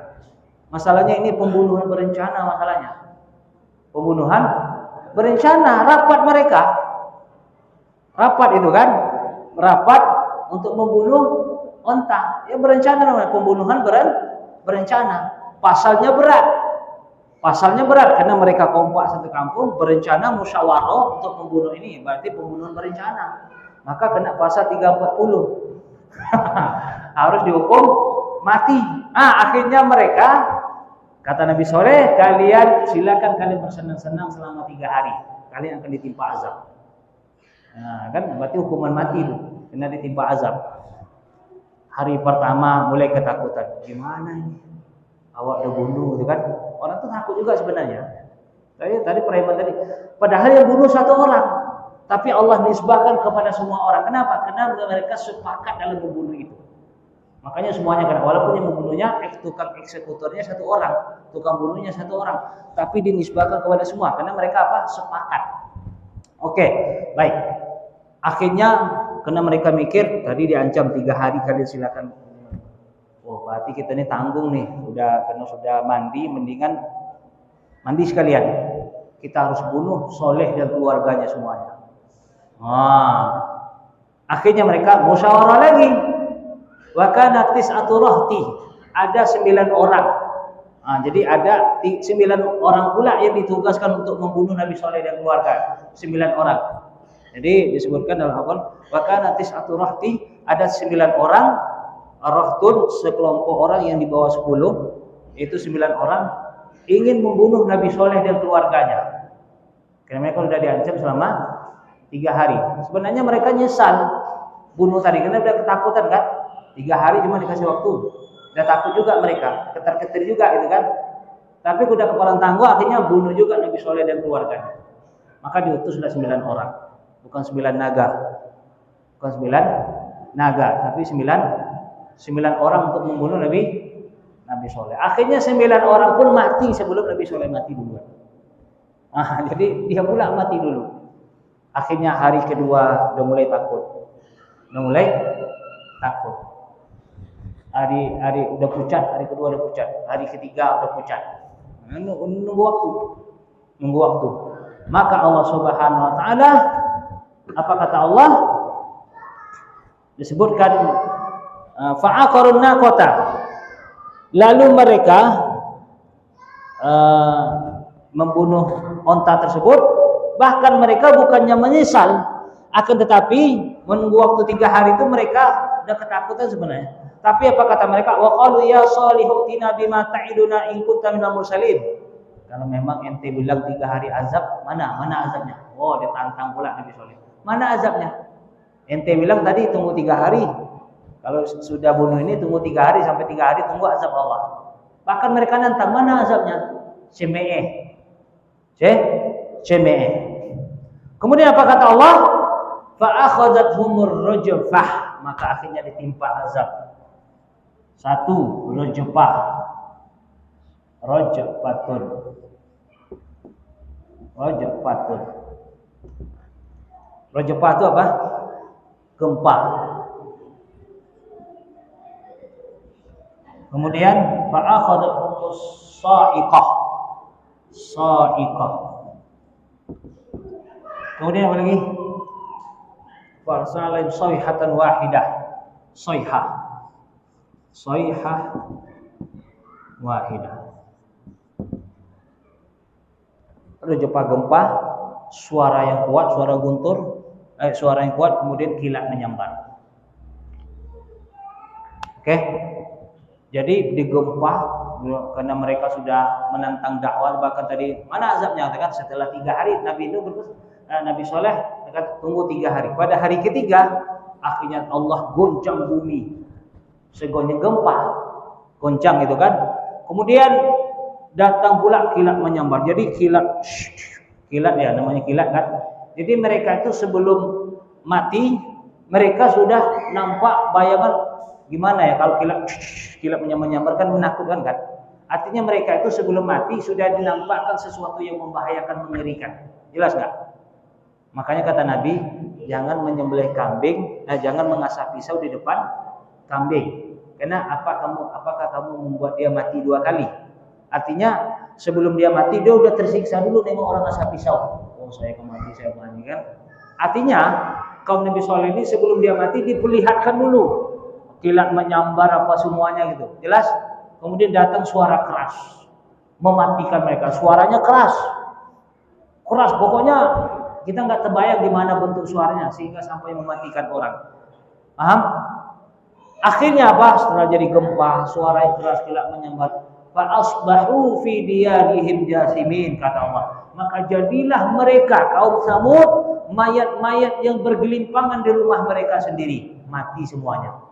Masalahnya ini pembunuhan berencana masalahnya. Pembunuhan berencana, rapat mereka. Rapat itu kan, rapat untuk membunuh onta. Ya berencana namanya, pembunuhan berencana. Pasalnya berat karena mereka kompak satu kampung, berencana musyawarah untuk membunuh ini, berarti pembunuhan berencana. Maka kena pasal 340. Harus dihukum mati. Akhirnya mereka kata Nabi Soleh, silakan kalian bersenang-senang selama 3 hari. Kalian akan ditimpa azab. Kan berarti hukuman mati itu, kena ditimpa azab. Hari pertama mulai ketakutan. Gimana ini? Awak udah bunuh gitu kan? Orang tuh takut juga sebenarnya. Tadi preman tadi. Padahal yang bunuh satu orang, tapi Allah nisbahkan kepada semua orang. Kenapa? Karena mereka sepakat dalam membunuh itu. Makanya semuanya kena. Walaupun yang membunuhnya tukang eksekutornya satu orang, tukang bunuhnya satu orang, tapi dinisbahkan kepada semua. Karena mereka apa? Sepakat. Oke, baik. Akhirnya karena mereka mikir tadi diancam 3 hari kalian silakan. Oh, berarti kita ini tanggung nih. Karena sudah mandi, mendingan mandi sekalian. Kita harus bunuh Soleh dan keluarganya semuanya. Akhirnya mereka musyawarah lagi. Wa kana tis'atu rahti. Ada 9 orang. Jadi ada 9 orang pula yang ditugaskan untuk membunuh Nabi Soleh dan keluarga. 9 orang. Jadi disebutkan dalam Al-Quran, wa kana tis'atu rahti, ada 9 orang, rahtun sekelompok orang yang di bawah 10, itu 9 orang ingin membunuh Nabi Soleh dan keluarganya. Karena mereka sudah diancam selama 3 hari. Sebenarnya mereka nyesal bunuh tadi karena udah ketakutan kan. 3 hari cuma dikasih waktu. Udah takut juga mereka, ketar-ketir juga gitu kan. Tapi udah kepalang tangguh akhirnya bunuh juga Nabi Soleh dan keluarganya. Maka diutuslah 9 orang. Bukan 9 naga. Bukan 9 naga, tapi 9 orang untuk membunuh Nabi Soleh. Akhirnya 9 orang pun mati sebelum Nabi Soleh mati duluan. Jadi dia pula mati dulu. Akhirnya hari kedua udah mulai takut. Hari udah pucat, hari kedua udah pucat, hari ketiga udah pucat. Nunggu waktu. Maka Allah Subhanahu wa taala, apa kata Allah? Disebutkan fa'aqarun naqata. Lalu mereka membunuh onta tersebut, bahkan mereka bukannya menyesal, akan tetapi menunggu waktu 3 hari itu mereka udah ketakutan sebenarnya. Tapi apa kata mereka? Wa qalu ya Shalihu tina bima ta'iduna in kunta minal mursalin. Kalau memang ente bilang 3 hari azab, mana azabnya? Oh, ditantang pula Nabi Soleh. Mana azabnya? Ente bilang tadi tunggu 3 hari. Kalau sudah bunuh ini tunggu 3 hari, sampai 3 hari tunggu azab Allah. Bahkan mereka nantang, mana azabnya? Ceme'eh. Kemudian apa kata Allah? Fa'akhadhathumur rajfah. Maka akhirnya ditimpa azab. 1, rajfah. Rajfatun. Rajfah itu apa? Gempa. Kemudian fa'akhadhathumus sa'iqah. Kemudian apa lagi? Farsalin sayhatan wahidah. Sayhah wahidah. Rajfa gempa, suara yang kuat, suara guntur, suara yang kuat, kemudian kilat menyambar. Oke. Jadi digempa karena mereka sudah menantang dakwah, bahkan tadi mana azabnya kan setelah 3 hari Nabi Soleh tunggu 3 hari. Pada hari ketiga akhirnya Allah goncang bumi. Segoncang gempa, goncang itu kan. Kemudian datang pula kilat menyambar. Jadi kilat ya namanya kilat kan. Jadi mereka itu sebelum mati mereka sudah nampak bayangan gimana ya kalau kilat menyambar kan menakutkan kan. Artinya mereka itu sebelum mati sudah dinampakkan sesuatu yang membahayakan, mengerikan. Jelas nggak? Makanya kata Nabi, jangan menyembelih kambing, jangan mengasah pisau di depan kambing. Karena apakah kamu membuat dia mati 2 kali? Artinya sebelum dia mati dia udah tersiksa dulu nengok orang asah pisau. Oh saya mati kan. Artinya kaum Nabi Soleh ini sebelum dia mati diperlihatkan dulu kilat menyambar apa semuanya gitu. Jelas? Kemudian datang suara keras mematikan mereka. Suaranya keras pokoknya kita nggak terbayang di mana bentuk suaranya sehingga sampai mematikan orang. Paham? Akhirnya apa? Setelah jadi gempa, suara yang keras, kilat menyambar, fa asbahu fi diyarihim jasimin, kata Allah. Maka jadilah mereka kaum Samud mayat-mayat yang bergelimpangan di rumah mereka sendiri, mati semuanya.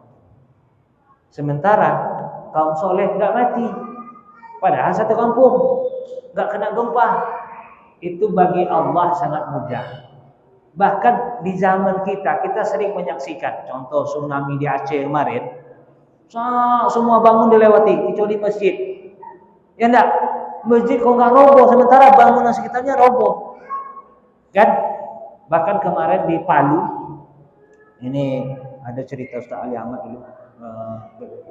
Sementara kaum soleh nggak mati, padahal satu kampung nggak kena gempa. Itu bagi Allah sangat mudah. Bahkan di zaman kita sering menyaksikan contoh tsunami di Aceh kemarin, semua bangun dilewati kecuali masjid. Ya enggak? Masjid kok nggak roboh, sementara bangunan sekitarnya roboh. Kan? Bahkan kemarin di Palu, ini ada cerita Ustaz Ali Ahmad dulu.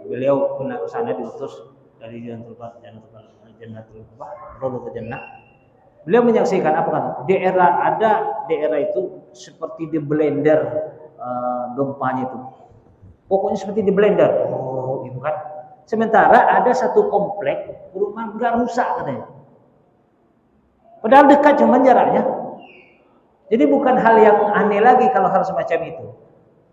Beliau pernah ke sana diutus dari Jannatul Jannah. Beliau menyaksikan apa kan? Daerah itu seperti di blender gempanya itu. Pokoknya seperti di blender. Oh, gitu kan. Sementara ada satu komplek rumah enggak rusak katanya. Padahal dekat cuman jaraknya. Jadi bukan hal yang aneh lagi kalau hal semacam itu.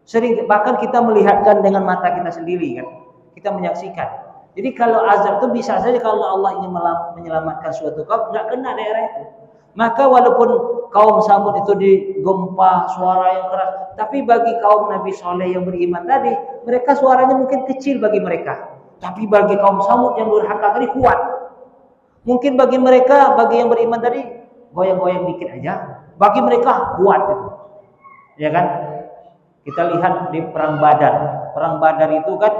Sering bahkan kita melihatkan dengan mata kita sendiri kan. Kita menyaksikan. Jadi kalau azab itu bisa saja kalau Allah ingin menyelamatkan suatu kaum enggak kena daerah itu. Maka walaupun kaum Samud itu digempa suara yang keras, tapi bagi kaum Nabi Soleh yang beriman tadi, mereka suaranya mungkin kecil bagi mereka. Tapi bagi kaum Samud yang durhaka tadi kuat. Mungkin bagi mereka, bagi yang beriman tadi, goyang-goyang dikit aja. Bagi mereka kuat gitu. Ya kan? Kita lihat di perang Badar. Perang Badar itu kan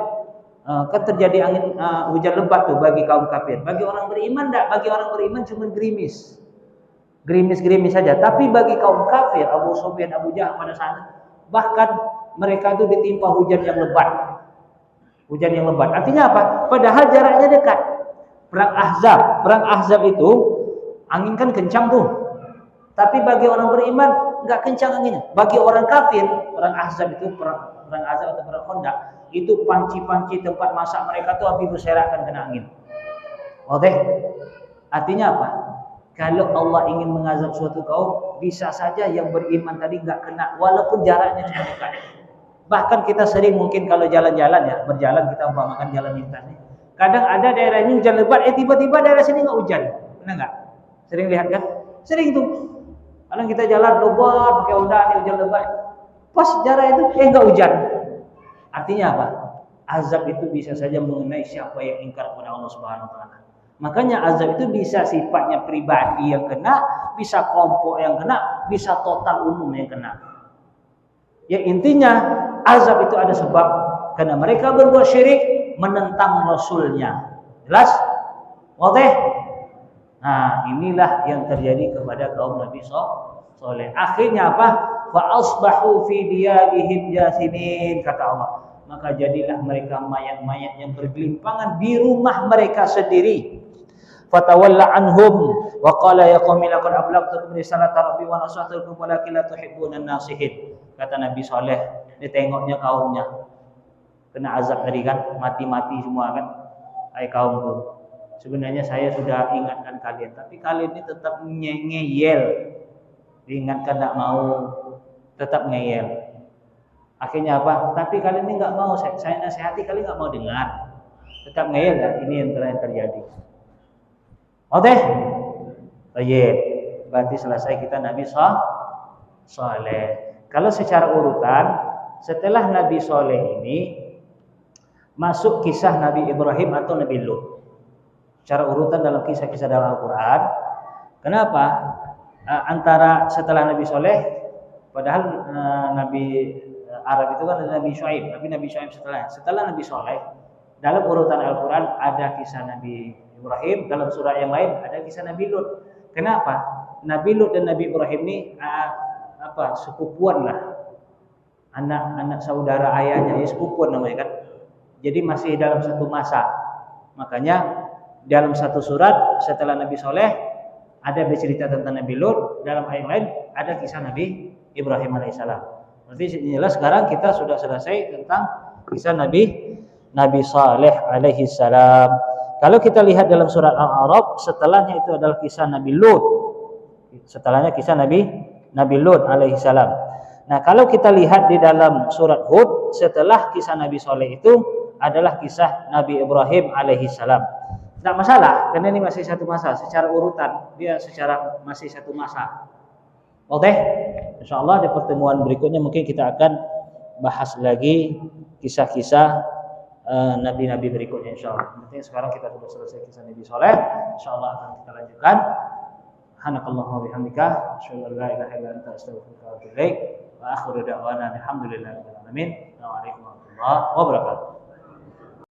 terjadi angin hujan lebat tuh bagi kaum kafir. Bagi orang beriman enggak, bagi orang beriman cuma gerimis. Gerimis saja. Tapi bagi kaum kafir, Abu Sufyan, Abu Jahal pada saat bahkan mereka itu ditimpa hujan yang lebat. Hujan yang lebat. Artinya apa? Padahal jaraknya dekat. Perang Ahzab itu angin kan kencang tuh. Tapi bagi orang beriman enggak kencang anginnya. Bagi orang kafir, perang Ahzab itu perang Ahzab atau perang Khandaq, itu panci-panci tempat masak mereka tuh habis berserakan kena angin. Oke? Artinya apa? Kalau Allah ingin mengazab suatu kaum, bisa saja yang beriman tadi enggak kena walaupun jaraknya cuma dekat. Bahkan kita sering mungkin kalau jalan-jalan ya, berjalan kita umpamakan jalan lintas nih. Kadang ada daerah ini hujan lebat, tiba-tiba daerah sini enggak hujan. Pernah enggak? Sering lihat kan? Sering tuh. Kadang kita jalan lebat pakai Honda nih hujan lebat. Pas jarak itu enggak hujan. Artinya apa? Azab itu bisa saja mengenai siapa yang ingkar kepada Allah Subhanahu wa taala. Makanya azab itu bisa sifatnya pribadi yang kena, bisa kelompok yang kena, bisa total umum yang kena. Ya intinya azab itu ada sebab karena mereka berbuat syirik, menentang Rasulnya. Jelas? Oke? Nah inilah yang terjadi kepada kaum Nabi Soleh. Akhirnya apa? Fa asbahu fi diyarihim jasimin, kata Allah. Maka jadilah mereka mayat-mayat yang bergelimpangan di rumah mereka sendiri. Fatawalla anhum wa qala ya qaumi laqad ablagtukum risalata rabbi wa nasahtukum walakin la tuhibbuna an-nasihin. Kata Nabi Saleh, ditengoknya kaumnya kena azab tadi kan, mati-mati semua kan. Hai kaumku, sebenarnya saya sudah ingatkan kalian, tapi kalian ini tetap ngeyel. Diingatkan enggak mau, tetap ngeyel. Akhirnya apa? Tapi kalian ini enggak mau, saya nasihati kalian enggak mau dengar. Tetap ngeyel kan? Ini yang terjadi. Oke? Baik. Berarti selesai kita Nabi Saleh. Kalau secara urutan, setelah Nabi Saleh ini masuk kisah Nabi Ibrahim atau Nabi Lut. Secara urutan dalam kisah-kisah dalam Al-Quran. Kenapa? Antara setelah Nabi Saleh, padahal Nabi Arab itu kan ada Nabi Syuaib, tapi Nabi Syuaib setelah Nabi Saleh, dalam urutan Al-Quran ada kisah Nabi Ibrahim, dalam surah yang lain ada kisah Nabi Lut. Kenapa? Nabi Lut dan Nabi Ibrahim ini sepupuan lah, anak saudara ayahnya, ya sepupuan namanya kan. Jadi masih dalam satu masa. Makanya dalam satu surat setelah Nabi Saleh ada bercerita tentang Nabi Lut, dalam ayat lain ada kisah Nabi Ibrahim alaihissalam. Berarti jelas sekarang kita sudah selesai tentang kisah Nabi Saleh alaihissalam. Kalau kita lihat dalam surat Al-A'raf, setelahnya itu adalah kisah Nabi Lut. Setelahnya kisah Nabi Lut alaihissalam. Nah, kalau kita lihat di dalam surat Hud, setelah kisah Nabi Saleh itu adalah kisah Nabi Ibrahim alaihissalam. Tidak masalah, karena ini masih satu masa. Secara urutan, dia masih satu masa. Oke? InsyaAllah di pertemuan berikutnya mungkin kita akan bahas lagi kisah-kisah nabi-nabi berikutnya insyaallah. Penting sekarang kita sudah selesai kisah Nabi Saleh, insyaallah akan kita lanjutkan. Subhanakallahumma wa bihamdika asyhadu an la ilaha illa anta astaghfiruka wa atubu ilaik. Wa akhiru da'wana alhamdulillahi rabbil alamin. Assalamualaikum warahmatullahi wabarakatuh.